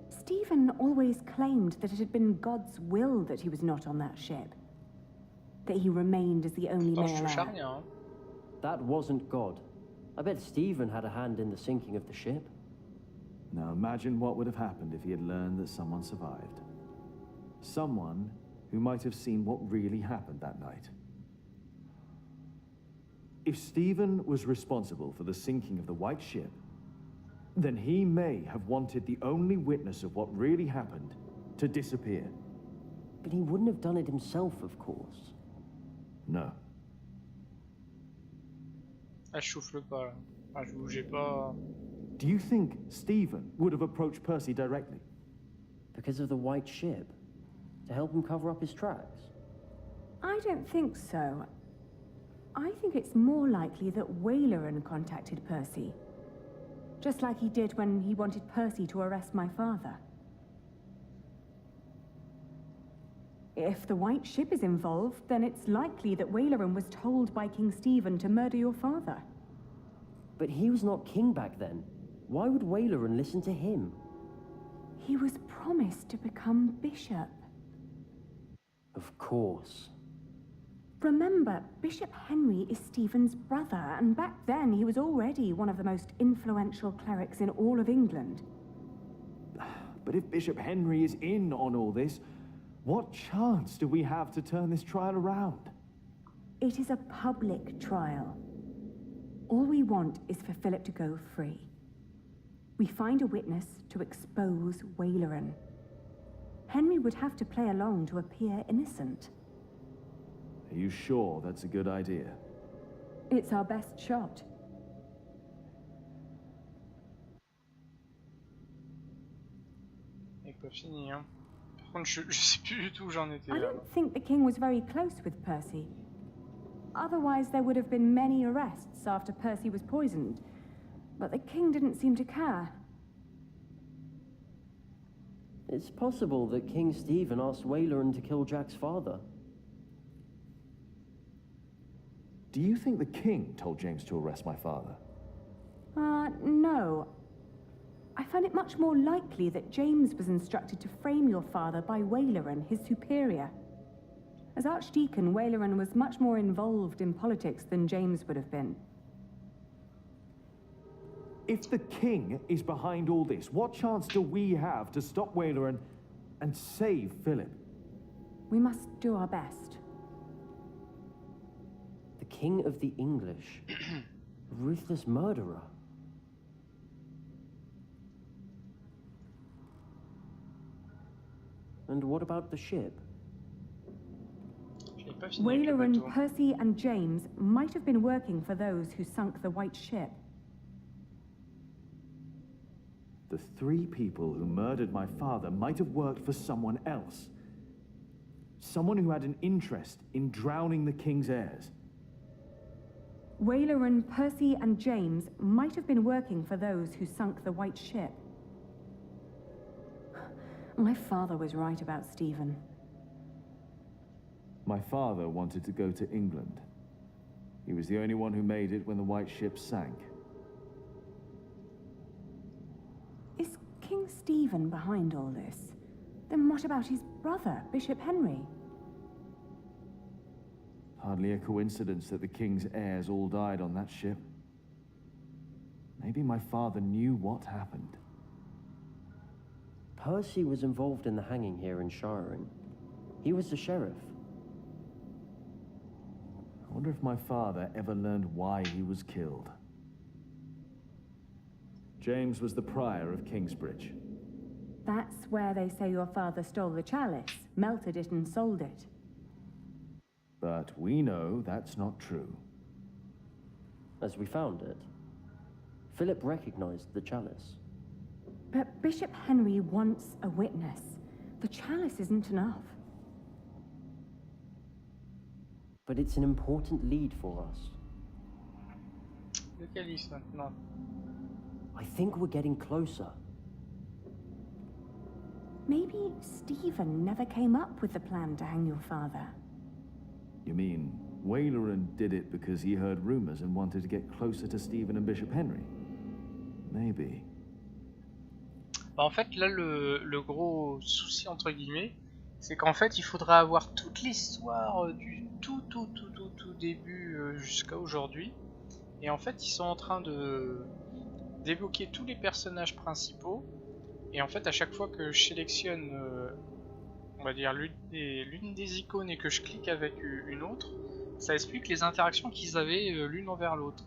Stephen always claimed that it had been God's will that he was not on that ship. That he remained as the only male heir. That wasn't God. I bet Stephen had a hand in the sinking of the ship. Now imagine what would have happened if he had learned that someone survived. Someone who might have seen what really happened that night. If Stephen was responsible for the sinking of the White Ship, then he may have wanted the only witness of what really happened to disappear. But he wouldn't have done it himself, of course. No. Ah, je souffle pas. Ah, je bougeais pas. Do you think Stephen would have approached Percy directly? Because of the White Ship? To help him cover up his tracks? I don't think so. I think it's more likely that Waleran contacted Percy. Just like he did when he wanted Percy to arrest my father. If the White Ship is involved, then it's likely that Waleran was told by King Stephen to murder your father. But he was not king back then. Why would Waleran listen to him? He was promised to become bishop. Of course. Remember, Bishop Henry is Stephen's brother, and back then he was already one of the most influential clerics in all of England. But if Bishop Henry is in on all this, what chance do we have to turn this trial around? It is a public trial. All we want is for Philip to go free. We find a witness to expose Waleran. Henry would have to play along to appear innocent. Are you sure that's a good idea? It's our best shot. Et pas fini, hein. Par contre, je sais plus du tout où j'en étais. I don't think the king was very close with Percy. Otherwise, there would have been many arrests after Percy was poisoned. But the king didn't seem to care. It's possible that King Stephen asked Waleran to kill Jack's father. Do you think the king told James to arrest my father? No. I find it much more likely that James was instructed to frame your father by Waleran, his superior. As Archdeacon, Waleran was much more involved in politics than James would have been. If the king is behind all this, what chance do we have to stop Waleran and save Philip? We must do our best. The King of the English. A ruthless murderer. And what about the ship? Wailer, Percy and James might have been working for those who sunk the White Ship. The 3 people who murdered my father might have worked for someone else. Someone who had an interest in drowning the king's heirs. Wailer, Percy and James might have been working for those who sunk the White Ship. My father was right about Stephen. My father wanted to go to England. He was the only one who made it when the White Ship sank. Is King Stephen behind all this? Then what about his brother, Bishop Henry? Hardly a coincidence that the king's heirs all died on that ship. Maybe my father knew what happened. Percy was involved in the hanging here in Shiring. He was the sheriff. I wonder if my father ever learned why he was killed. James was the prior of Kingsbridge. That's where they say your father stole the chalice, melted it and sold it. But we know that's not true. As we found it, Philip recognized the chalice. But Bishop Henry wants a witness. The chalice isn't enough. But it's an important lead for us. Le calice maintenant. I think we're getting closer. Maybe Stephen never came up with the plan to hang your father. You mean Waileran did it because he heard rumors and wanted to get closer to Stephen and Bishop Henry? Maybe. En fait, là, le gros souci, entre guillemets, c'est qu'en fait, il faudrait avoir toute l'histoire du tout début jusqu'à aujourd'hui. Et en fait, ils sont en train d'évoquer tous les personnages principaux. Et en fait, à chaque fois que je sélectionne, on va dire, l'une des icônes et que je clique avec une autre, ça explique les interactions qu'ils avaient l'une envers l'autre.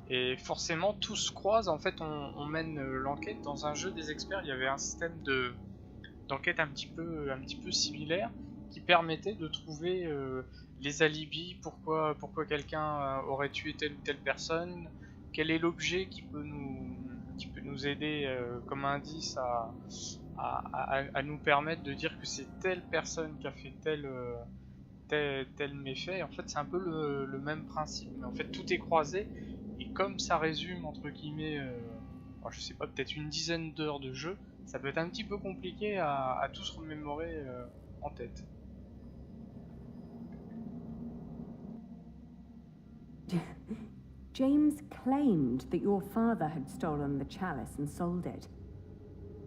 Et forcément, tout se croise. En fait, on mène l'enquête dans un jeu des experts. Il y avait un système d'enquête un petit peu similaire qui permettait de trouver les alibis, pourquoi quelqu'un aurait tué telle ou telle personne, quel est l'objet qui peut nous aider comme indice à nous permettre de dire que c'est telle personne qui a fait tel méfait. Et en fait, c'est un peu le même principe, mais en fait tout est croisé. Et comme ça résume entre guillemets, je sais pas, peut-être une dizaine d'heures de jeu, ça peut être un petit peu compliqué à tout se remémorer en tête. James claimed that your father had stolen the chalice and sold it.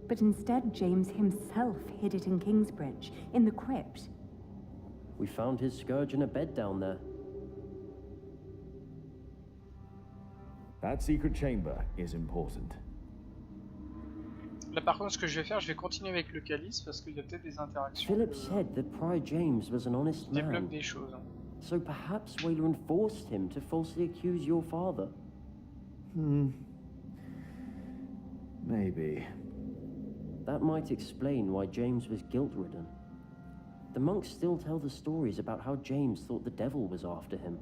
But instead, James himself hid it in Kingsbridge, in the crypt. We found his scourge in a bed down there. That secret chamber is important. Là par contre, ce que je vais faire, je vais continuer avec le calice parce qu'il y a peut-être des interactions. Philip said that Prior James was an honest man. Débloque des choses. Hein. So perhaps Waileran forced him to falsely accuse your father. Maybe. That might explain why James was guilt-ridden. The monks still tell the stories about how James thought the devil was after him.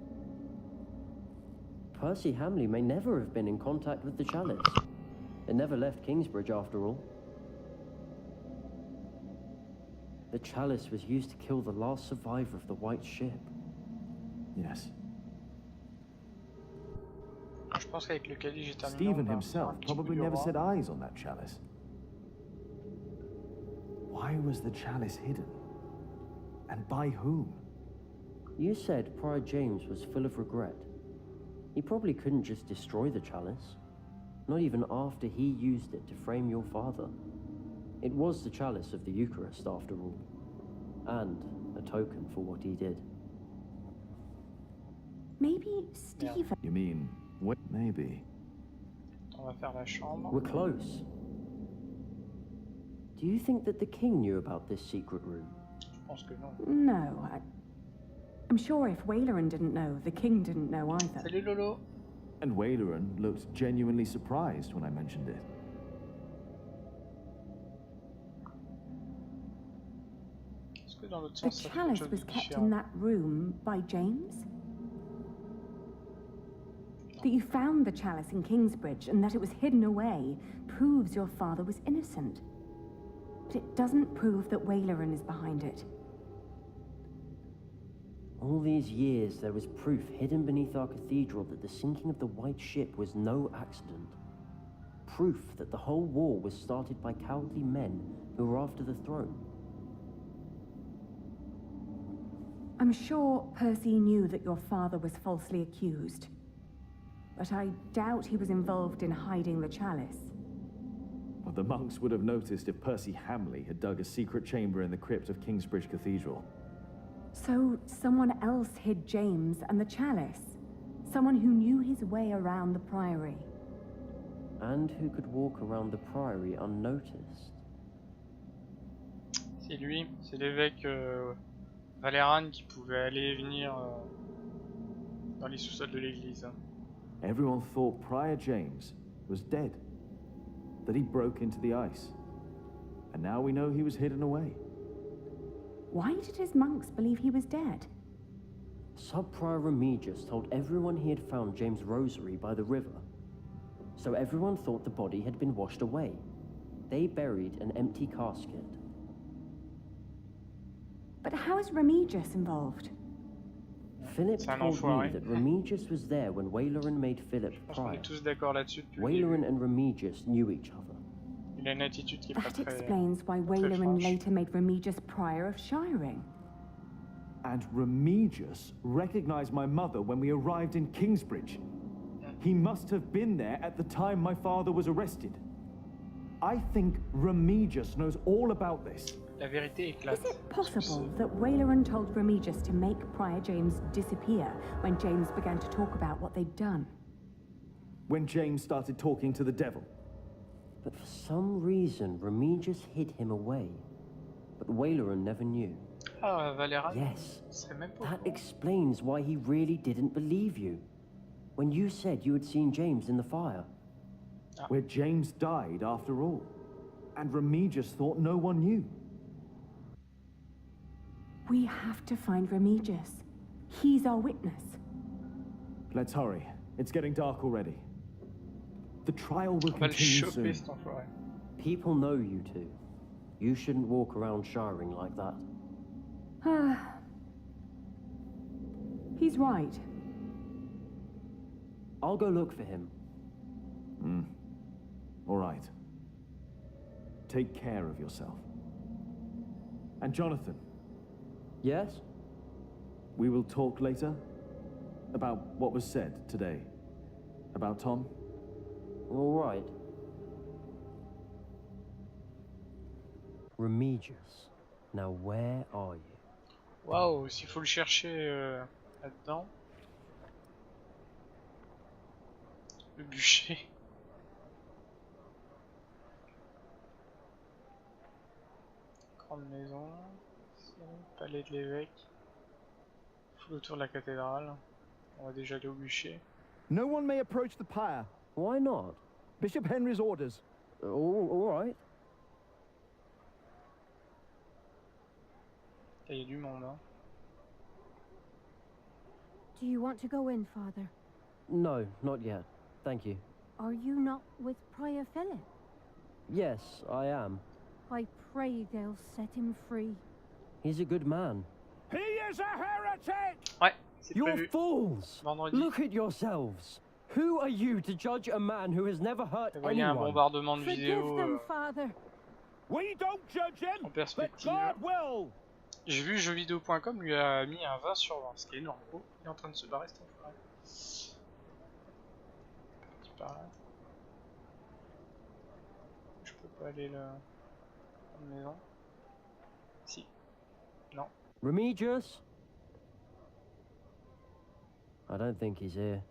Percy Hamley may never have been in contact with the chalice. It never left Kingsbridge after all. The chalice was used to kill the last survivor of the White Ship. Yes. Je pense qu'avec le calice, j'ai terminé. Stephen himself probably never set eyes on that chalice. Why was the chalice hidden? And by whom? You said Prior James was full of regret. He probably couldn't just destroy the chalice. Not even after he used it to frame your father. It was the chalice of the Eucharist, after all. And a token for what he did. Maybe Stephen... You mean, maybe. On va faire la chambre. We're close. Do you think that the king knew about this secret room? Je pense que non. No, I'm sure if Waileran didn't know, the king didn't know either. Salut Lolo. And Waileran looked genuinely surprised when I mentioned it. Est-ce The chalice was kept in that room by James? That you found the chalice in Kingsbridge and that it was hidden away proves your father was innocent. But it doesn't prove that Waileran is behind it. All these years, there was proof hidden beneath our cathedral that the sinking of the White Ship was no accident. Proof that the whole war was started by cowardly men who were after the throne. I'm sure Percy knew that your father was falsely accused. But I doubt he was involved in hiding the chalice. Well, the monks would have noticed if Percy Hamley had dug a secret chamber in the crypt of Kingsbridge Cathedral. So someone else hid James and the chalice? Someone who knew his way around the priory? And who could walk around the priory unnoticed? C'est lui, c'est l'évêque Valéran qui pouvait aller et venir dans les sous-sols de l'église. Everyone thought Prior James was dead, that he broke into the ice. And now we know he was hidden away. Why did his monks believe he was dead? Sub-Prior Remigius told everyone he had found James' rosary by the river. So everyone thought the body had been washed away. They buried an empty casket. But how is Remigius involved? Philip told me that Remigius was there when Waileran made Philip prior. Waileran and Remigius knew each other. That explains why Waileran later made Remigius prior of Shiring. And Remigius recognized my mother when we arrived in Kingsbridge. He must have been there at the time my father was arrested. I think Remigius knows all about this. La vérité éclate. Is it possible that Waileran told Remigius to make Prior James disappear when James began to talk about what they'd done? When James started talking to the devil. But for some reason, Remigius hid him away. But Waileran never knew. Ah, Valéran. Yes, that explains why he really didn't believe you. When you said you had seen James in the fire. Where James died after all. And Remigius thought no one knew. We have to find Remigius. He's our witness. Let's hurry. It's getting dark already. The trial will continue soon. People know you two. You shouldn't walk around Shiring like that. He's right. I'll go look for him. All right. Take care of yourself. And Jonathan. Yes? We will talk later about what was said today. About Tom. All right. Remigius. Now where are you? Waouh, s'il faut le chercher là-dedans. Le bûcher. Grande maison. Palais de l'évêque. Tout autour de la cathédrale. On va déjà aller au bûcher. No one may approach the pyre. Why not? Bishop Henry's orders. All right. Il y a du monde, hein. Do you want to go in, Father? No, not yet. Thank you. Are you not with Prior Philip? Yes, I am. I pray they'll set him free. He's a good man. He is a heretic! Ouais, You're fools! Vendredi. Look at yourselves. Who are you to judge a man who has never hurt anyone? Il y a un bombardement de Forgive vidéos them, Father. We don't judge him, en perspective. but God will. J'ai vu jeuxvideo.com lui a mis un 20 sur 20, ce qui est énorme. Oh, il est en train de se barrer, cet enfoiré. Par là. Je peux pas aller là. Dans la maison. Si. Non. Remigius? I don't think he's here.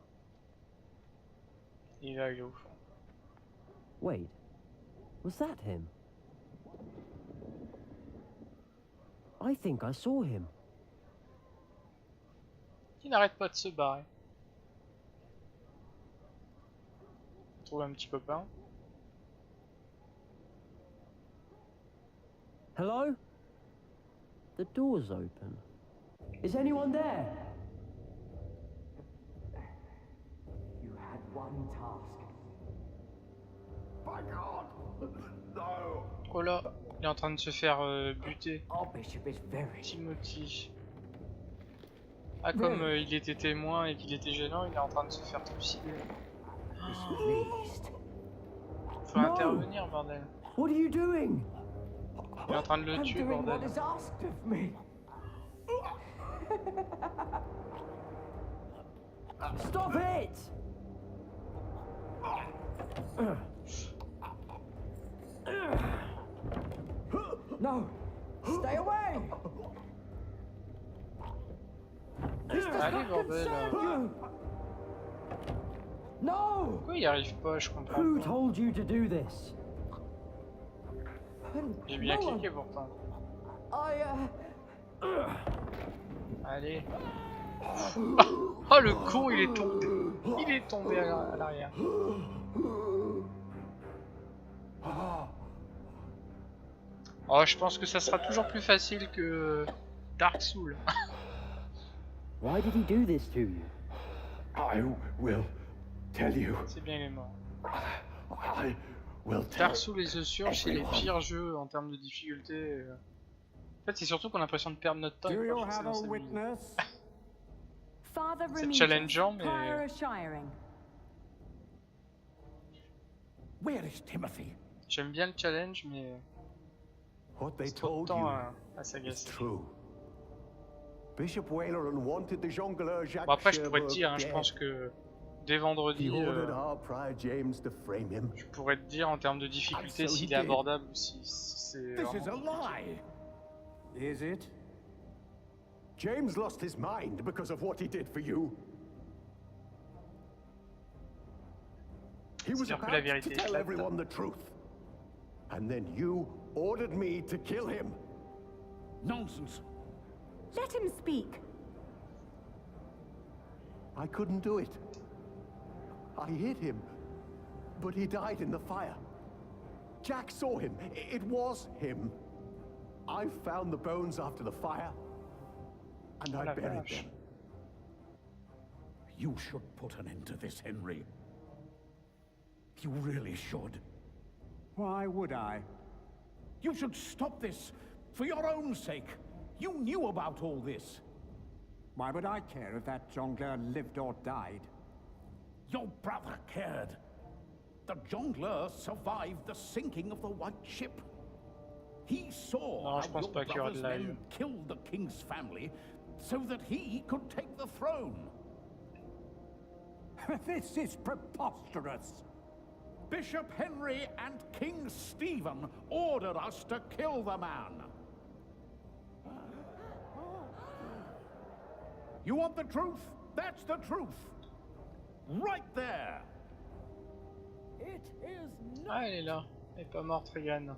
Il est au fond. Wait, was that him? I think I saw him. Il n'arrête pas de se barrer. Trouve un petit copain. Hello? The door's open. Is anyone there? You had one task. By God! No! Oh là, il est en train de se faire buter. Our bishop is very... Timothy. Ah, comme il était témoin et qu'il était gênant, il est en train de se faire trucider. Faut intervenir, bordel. What are you doing? Il est en train de le tuer, bordel. Stop it! No! Stay away! Allez, bordel. No! Pourquoi il arrive pas, je comprends Who pas. told you to do this? J'ai bien cliqué pourtant. Allez. Oh le con, il est tombé. Il est tombé à l'arrière. Oh, je pense que ça sera toujours plus facile que Dark Souls. Why did he do this to you? I will tell you. C'est bien, il est mort. I will tell. Dark Souls et The Surge, c'est les pires jeux en termes de difficulté. En fait, c'est surtout qu'on a l'impression de perdre notre temps. Do you have a witness? C'est challengeant, mais... Where is Timothy? J'aime bien le challenge, mais... What they c'est trop de told temps you à s'agacer. is true. Bishop Waileran wanted the jongleur Jacques. Bon, après, je pourrais te dire, hein, je pense que dès vendredi, He ordered our prior James to frame him. je pourrais te dire en termes de difficulté s'il est abordable ou si c'est... This is a lie. Is it? James lost his mind because of what he did for you. He was about to tell everyone the truth. And then you ordered me to kill him. Nonsense. Let him speak. I couldn't do it. I hit him, but he died in the fire. Jack saw him. It was him. I found the bones after the fire, and I buried them. You should put an end to this, Henry. You really should. Why would I? You should stop this, for your own sake. You knew about all this. Why would I care if that jongleur lived or died? Your brother cared. The jongleur survived the sinking of the White Ship. He saw how your brother's men killed the king's family so that he could take the throne. This is preposterous. Bishop Henry and King Stephen ordered us to kill the man. You want the truth? That's the truth. Right there. It is Ah, elle est là. Elle est pas morte, Regan.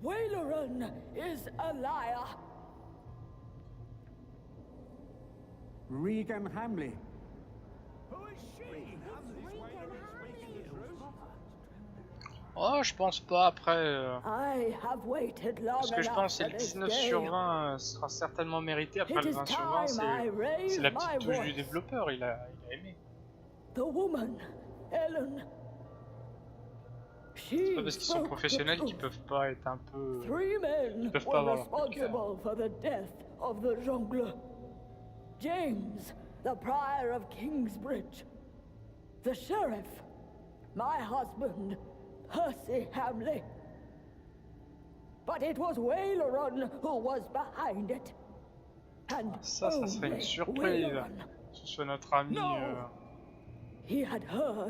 Waileran is a liar. Regan Hamley. Who is she? Oh, je pense pas après. I have waited long Ce que je pense, c'est le 19 sur 20 sera certainement mérité. Après le 20 sur 20, c'est la petite touche du développeur. Il a aimé. The woman, Ellen. C'est pas parce qu'ils sont professionnels qu'ils peuvent pas être un peu. Ils peuvent pas avoir leur coup de cœur. For the death of the jongleur. James, the prior of Kingsbridge. The sheriff. My husband, Percy Hamley. But it was Waileran who was behind it. And ça serait une surprise. Que ce soit notre ami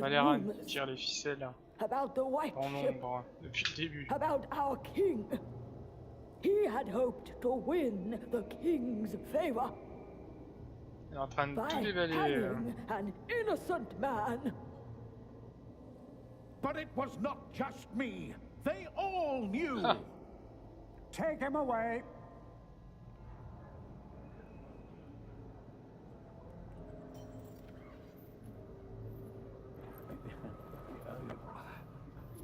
Valéran qui tire les ficelles en nombre depuis le début. About our king. He had hoped to win the king's favor. Il est en train de tout déballer. An innocent man. But it was not just me. They all knew. Take him away.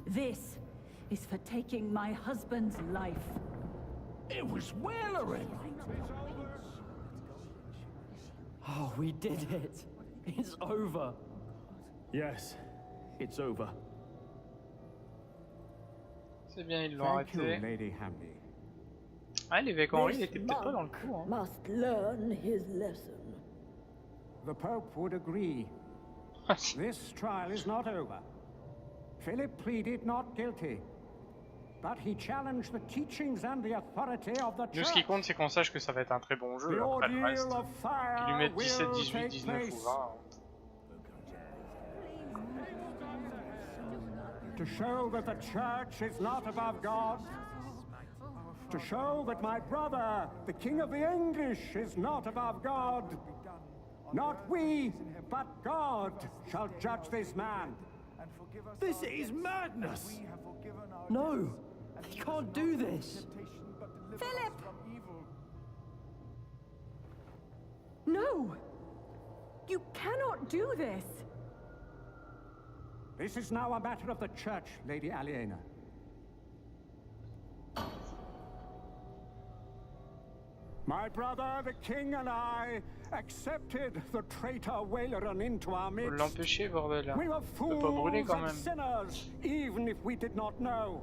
This is for taking my husband's life. It was Wailerin! Oh, we did it! It's over! Yes, it's over. C'est bien, ils l'ont arrêté. Lady Hamley. Ah, l'évêque Henri, il était peut-être pas dans le coup. Hein. Must learn his lesson. The Pope would agree. This trial is not over. Philip pleaded not guilty. But he challenged the teachings and the authority of the Nous, ce qui compte, c'est qu'on sache que ça va être un très bon jeu. Après le reste, qu'ils lui mettent 17, 18, 19 ou 20. To show that the Church is not above God. To show that my brother, the King of the English, is not above God. Not we, but God shall judge this man. This is madness! No! He can't do this! Philip! No! You cannot do this! This is now a matter of the Church, Lady Aliena. My brother, the king, and I accepted the traitor Wailerin into our midst. L'empêcher, bordel. We were fools and sinners, even if we did not know.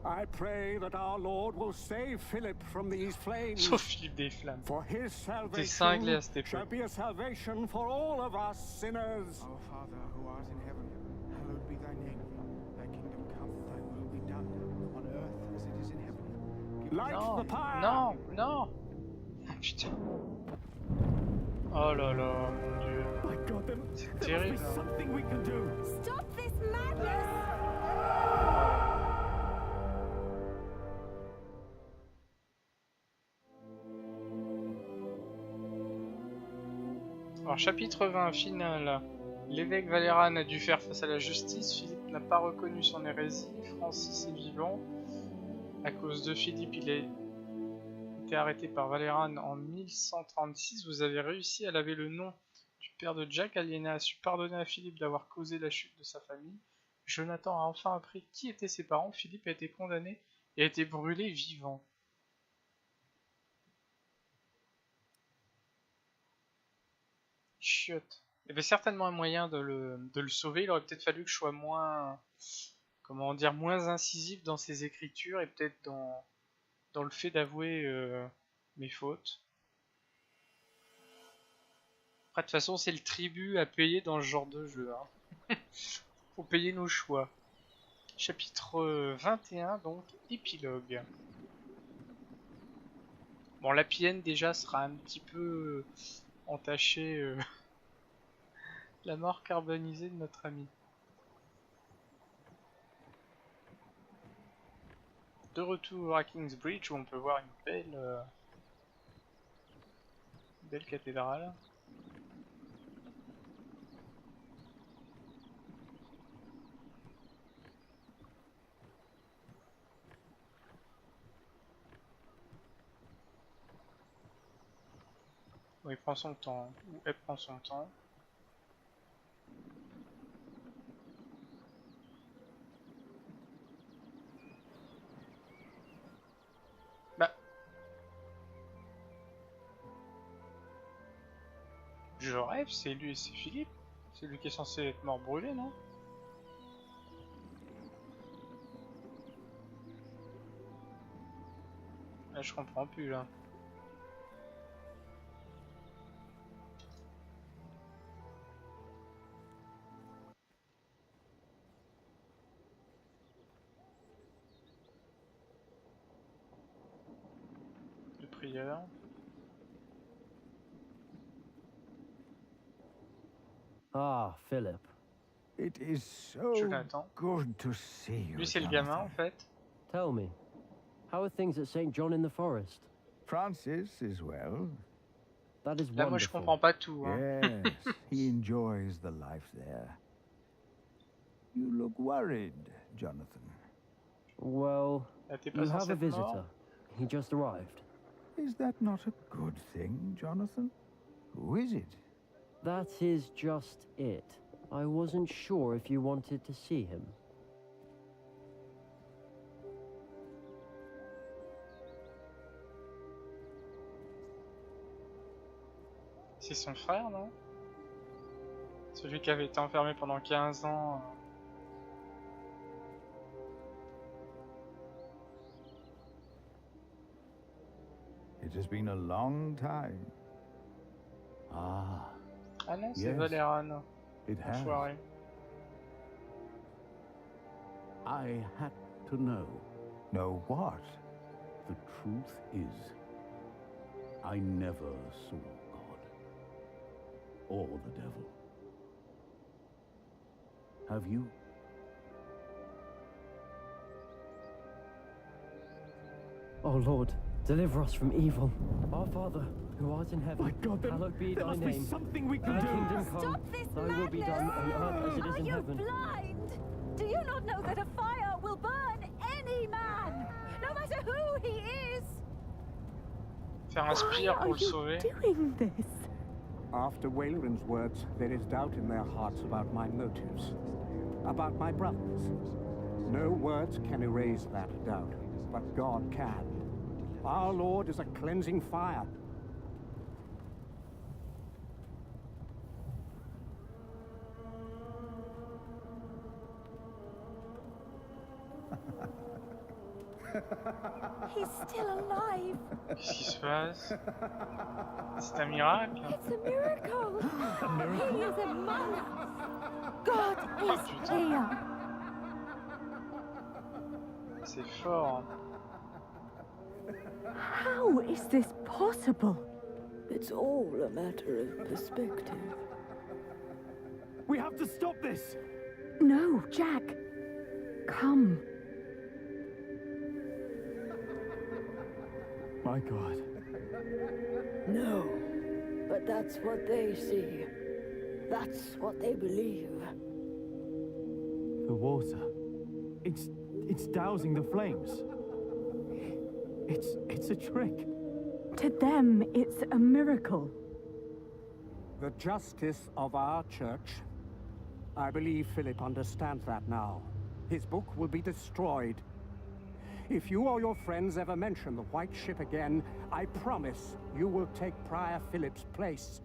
I pray that our Lord will save Philip from these flames. Sauf Philippe des Flammes. For his salvation shall be a salvation for all of us sinners. Our Father who art in heaven, hallowed be thy name. Thy kingdom come, thy will be done, on earth as it is in heaven. Light the pyre! Non, non. Putain. Oh là là, mon dieu. C'est terrible. Stop this madness! Alors, chapitre 20, finale. L'évêque Valéran a dû faire face à la justice. Philippe n'a pas reconnu son hérésie. Francis est vivant. À cause de Philippe, il a été arrêté par Valéran en 1136. Vous avez réussi à laver le nom du père de Jack. Aliena a su pardonner à Philippe d'avoir causé la chute de sa famille. Jonathan a enfin appris qui étaient ses parents. Philippe a été condamné et a été brûlé vivant. Chiotte. Il y avait certainement un moyen de le sauver. Il aurait peut-être fallu que je sois moins, comment dire, moins incisif dans ses écritures et peut-être dans le fait d'avouer mes fautes. Après, de toute façon, c'est le tribut à payer dans ce genre de jeu. Hein. Faut payer nos choix. Chapitre 21, donc, épilogue. Bon, la PN déjà sera un petit peu entachée. La mort carbonisée de notre ami. De retour à Kingsbridge où on peut voir une belle cathédrale. Bon, il prend son temps, ou elle prend son temps. Je rêve, c'est lui, c'est Philippe. C'est lui qui est censé être mort brûlé, non? Là, je comprends plus, là. Le prieur. Ah, Philip. It is so good to see you. Lui, c'est le gamin, en fait. Tell me, how are things at St. John in the Forest? Francis is well. That is Là, moi, je comprends pas tout. Hein. Yes, he enjoys the life there. You look worried, Jonathan. Well, you have a visitor. He just arrived. Is that not a good thing, Jonathan? Who is it? That is just it. I wasn't sure if you wanted to see him. C'est son frère, non? Celui qui avait été enfermé pendant 15 ans. It has been a long time. Ah. Ah non, c'est Valéran. It has. Enfoiré. I had to know. Know what? The truth is, I never saw God or the devil. Have you? Oh Lord, deliver us from evil. Our Father, who art in heaven, hallowed be thy name. There must be something we can do. Kingdom come, Stop this thy will be done on earth as it is in heaven. Are you blind? Do you not know that a fire will burn any man, no matter who he is? Faire un spire pour le sauver. Doing this? After Wayland's words, there is doubt in their hearts about my motives, about my brothers. No words can erase that doubt, but God can. Our Lord is a cleansing fire. He's still alive. Qu'est-ce qui se passe? C'est un miracle? It's a miracle. He is among us. God is here. C'est fort. How is this possible? It's all a matter of perspective. We have to stop this! No, Jack. Come. My God. No, but that's what they see. That's what they believe. The water. It's dousing the flames. It's a trick. To them, it's a miracle. The justice of our church. I believe Philip understands that now. His book will be destroyed. If you or your friends ever mention the White Ship again, I promise you will take Prior Philip's place.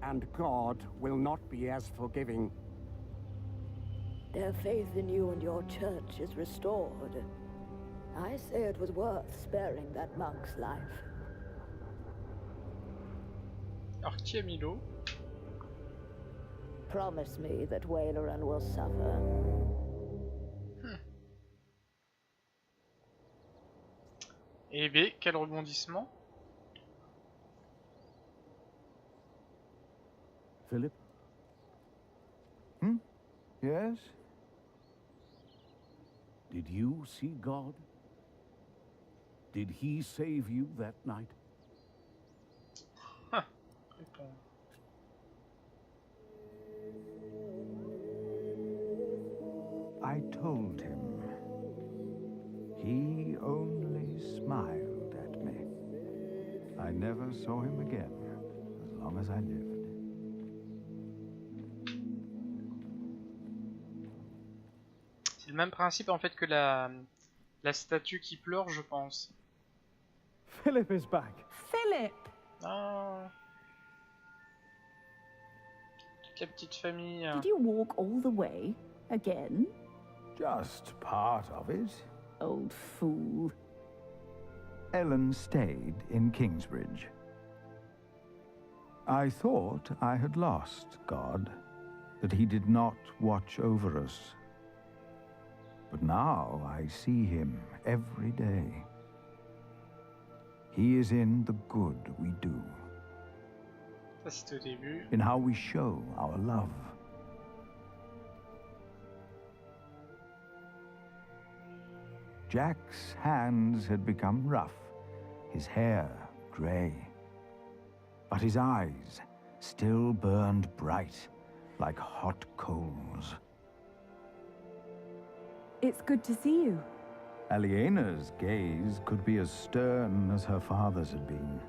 And God will not be as forgiving. Their faith in you and your church is restored. I say it was worth sparing that monk's life. Alors qui a mis l'eau? Promise me that Waylaran will suffer. Eh bien, quel rebondissement. Philip? Yes? Did you see God? Did he save you that night? Huh. I told him. He only smiled at me. I never saw him again, as long as I lived. C'est le même principe en fait que la statue qui pleure, je pense. Philip is back. Philip! Ah. Toute la petite famille. Did you walk all the way? Again? Just part of it. Old fool. Ellen stayed in Kingsbridge. I thought I had lost God, that he did not watch over us. But now I see him every day. He is in the good we do. Ça c'était au début. In how we show our love. Jack's hands had become rough, his hair grey. But his eyes still burned bright, like hot coals. It's good to see you. Aliena's gaze could be as stern as her father's had been.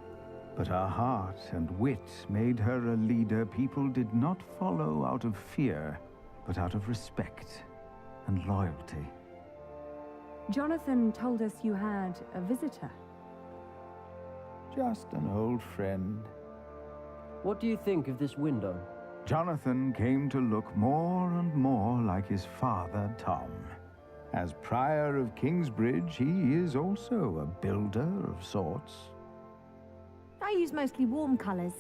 But her heart and wit made her a leader people did not follow out of fear, but out of respect and loyalty. Jonathan told us you had a visitor. Just an old friend. What do you think of this window? Jonathan came to look more and more like his father, Tom. As Prior of Kingsbridge, he is also a builder of sorts. I use mostly warm colours.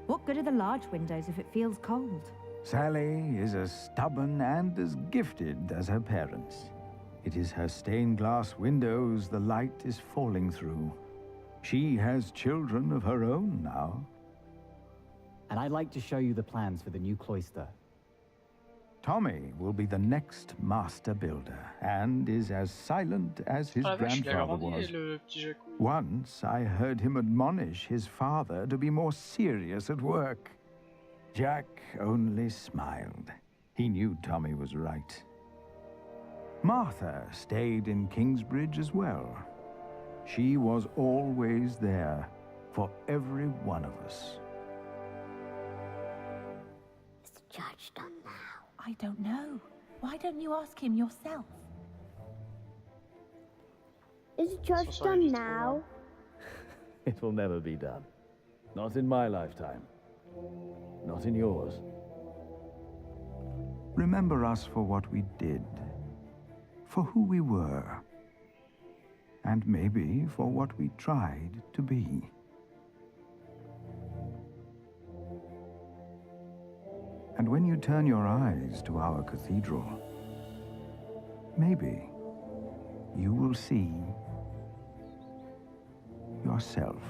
What good are the large windows if it feels cold? Sally is as stubborn and as gifted as her parents. It is her stained glass windows the light is falling through. She has children of her own now. And I'd like to show you the plans for the new cloister. Tommy will be the next master builder, and is as silent as his grandfather was. Once I heard him admonish his father to be more serious at work. Jack only smiled. He knew Tommy was right. Martha stayed in Kingsbridge as well. She was always there for every one of us. Is the judge done now? I don't know. Why don't you ask him yourself? Is the judge done now? It will never be done. Not in my lifetime. Not in yours. Remember us for what we did, for who we were, and maybe for what we tried to be. And when you turn your eyes to our cathedral, maybe you will see yourself.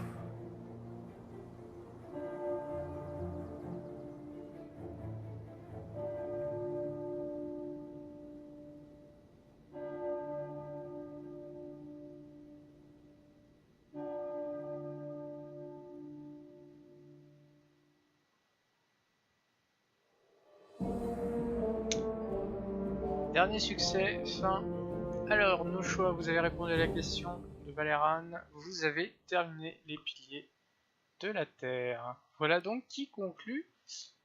Dernier succès, fin. Alors, nos choix, vous avez répondu à la question de Valéran, vous avez terminé les piliers de la Terre. Voilà donc qui conclut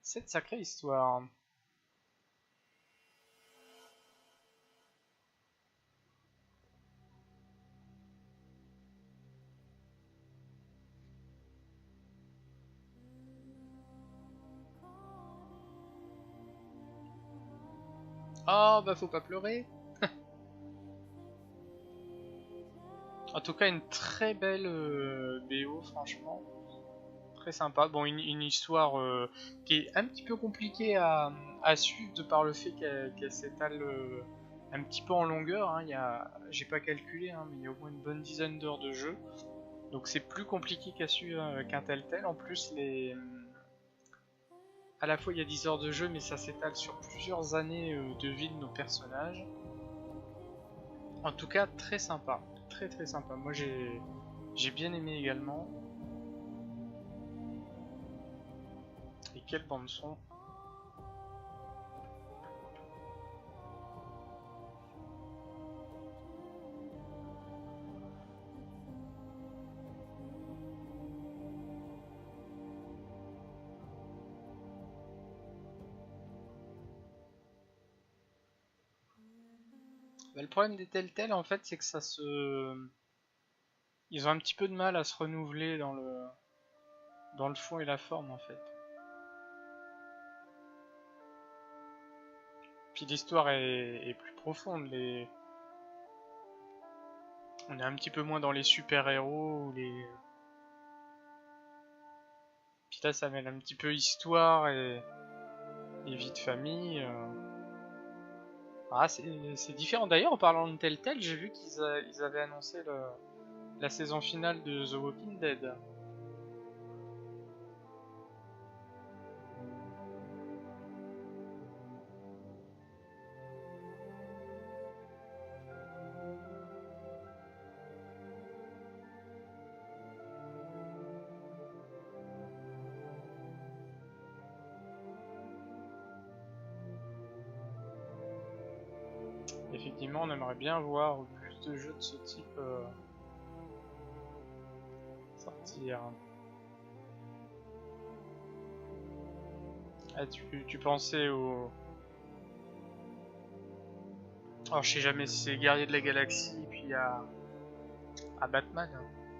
cette sacrée histoire. Oh bah faut pas pleurer. En tout cas une très belle BO franchement. Très sympa. Bon une histoire qui est un petit peu compliquée à suivre de par le fait qu'elle s'étale un petit peu en longueur. Hein. J'ai pas calculé hein, mais il y a au moins une bonne dizaine d'heures de jeu. Donc c'est plus compliqué qu'à suivre qu'un tel. En plus à la fois il y a 10 heures de jeu mais ça s'étale sur plusieurs années de vie de nos personnages. En tout cas très sympa, très sympa. Moi j'ai bien aimé également. Et quelle bande son. Le problème des Telltale en fait c'est que ils ont un petit peu de mal à se renouveler dans le fond et la forme en fait. Puis l'histoire est plus profonde, on est un petit peu moins dans les super-héros ou les... Puis là ça mêle un petit peu histoire et vie de famille. Ah, c'est différent. D'ailleurs, en parlant de Telltale, j'ai vu qu'ils avaient annoncé la saison finale de The Walking Dead. Effectivement, on aimerait bien voir plus de jeux de ce type sortir. Ah, tu pensais au... Alors je sais jamais si c'est Guerrier de la Galaxie, puis à Batman.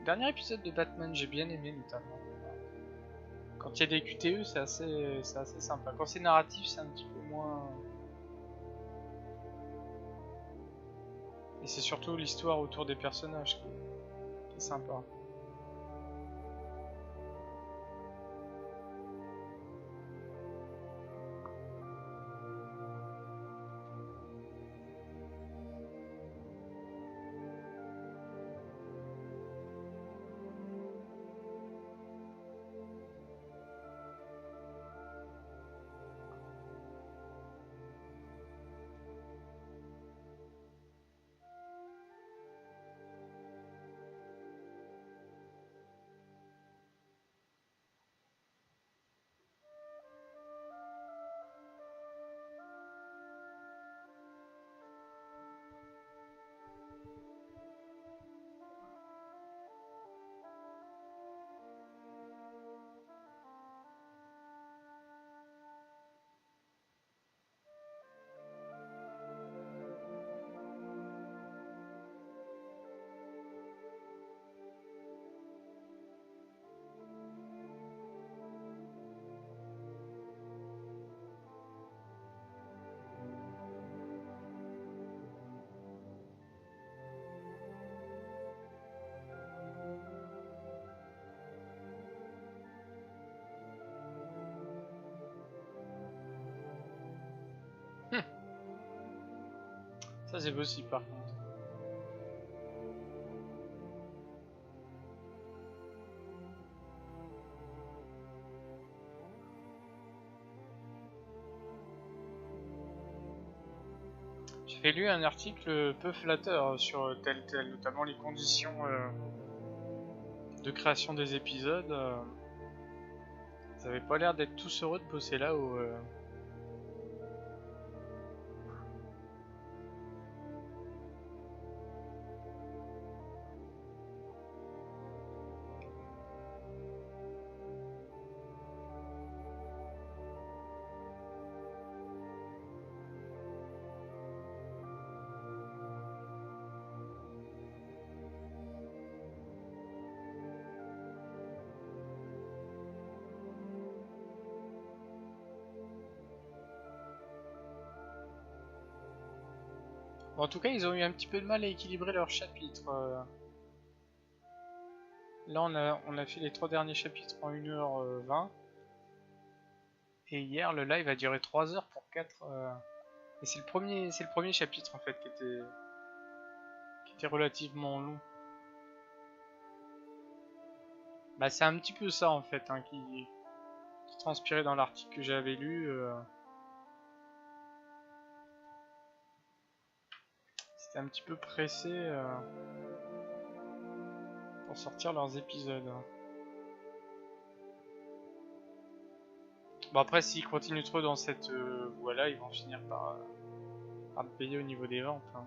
Dernier épisode de Batman, j'ai bien aimé notamment. Quand il y a des QTE, c'est assez sympa. Quand c'est narratif, c'est un petit peu moins... Et c'est surtout l'histoire autour des personnages qui est sympa. Ça c'est possible par contre. J'ai lu un article peu flatteur sur notamment les conditions de création des épisodes. Ils avaient pas l'air d'être tous heureux de bosser là où... Bon, en tout cas, ils ont eu un petit peu de mal à équilibrer leurs chapitres. Là, on a fait les 3 derniers chapitres en 1h20. Et hier, le live a duré 3 heures pour 4. Et c'est le premier chapitre en fait qui était relativement long. Bah, c'est un petit peu ça en fait hein, qui transpirait dans l'article que j'avais lu. C'était un petit peu pressé pour sortir leurs épisodes. Bon après s'ils continuent trop dans cette voie-là, ils vont finir par me payer au niveau des ventes. Hein.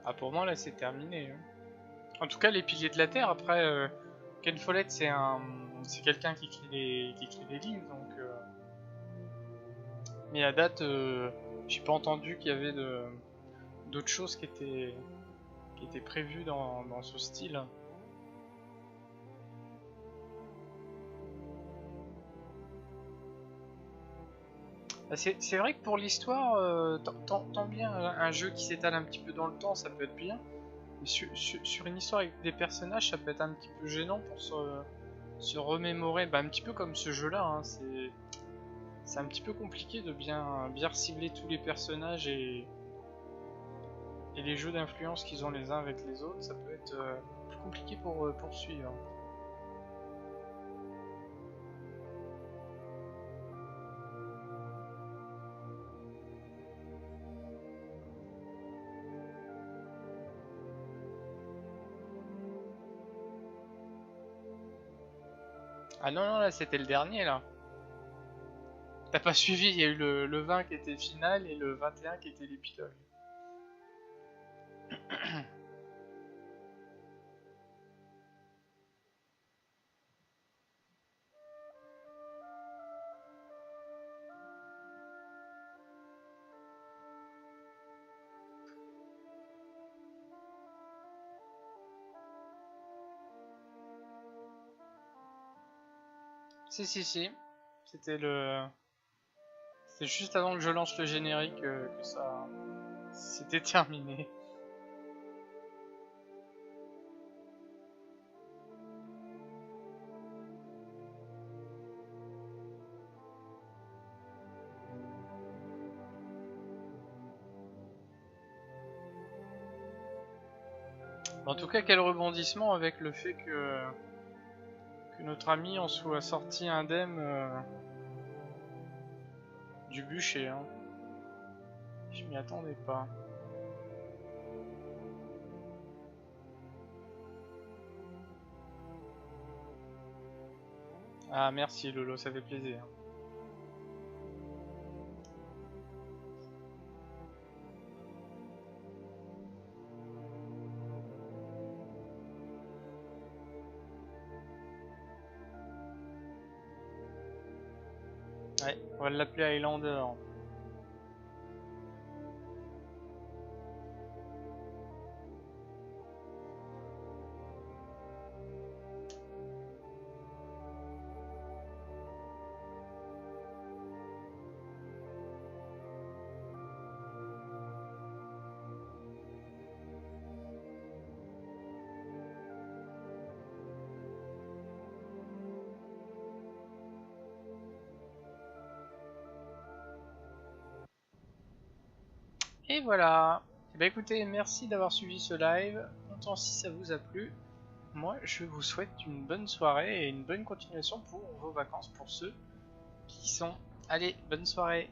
Ah pour moi là c'est terminé. Hein. En tout cas les Piliers de la Terre, après Follett c'est quelqu'un qui écrit des livres donc mais à date j'ai pas entendu qu'il y avait d'autres choses qui étaient prévues dans ce style. C'est vrai que pour l'histoire, tant bien un jeu qui s'étale un petit peu dans le temps, ça peut être bien. Mais sur une histoire avec des personnages, ça peut être un petit peu gênant pour se remémorer. Bah, un petit peu comme ce jeu-là, hein, c'est un petit peu compliqué de bien cibler tous les personnages et les jeux d'influence qu'ils ont les uns avec les autres. Ça peut être plus compliqué pour suivre. Ah non, là c'était le dernier là. T'as pas suivi, il y a eu le 20 qui était final et le 21 qui était l'épilogue. Si. C'était juste avant que je lance le générique que ça... C'était terminé. En tout cas, quel rebondissement avec le fait que notre ami en soit sorti indemne du bûcher. Hein. Je m'y attendais pas. Ah merci Lolo, ça fait plaisir. Ouais, on va l'appeler Highlander. Et voilà. Et bah écoutez, merci d'avoir suivi ce live. Content si ça vous a plu. Moi, je vous souhaite une bonne soirée et une bonne continuation pour vos vacances pour ceux qui y sont. Allez, bonne soirée.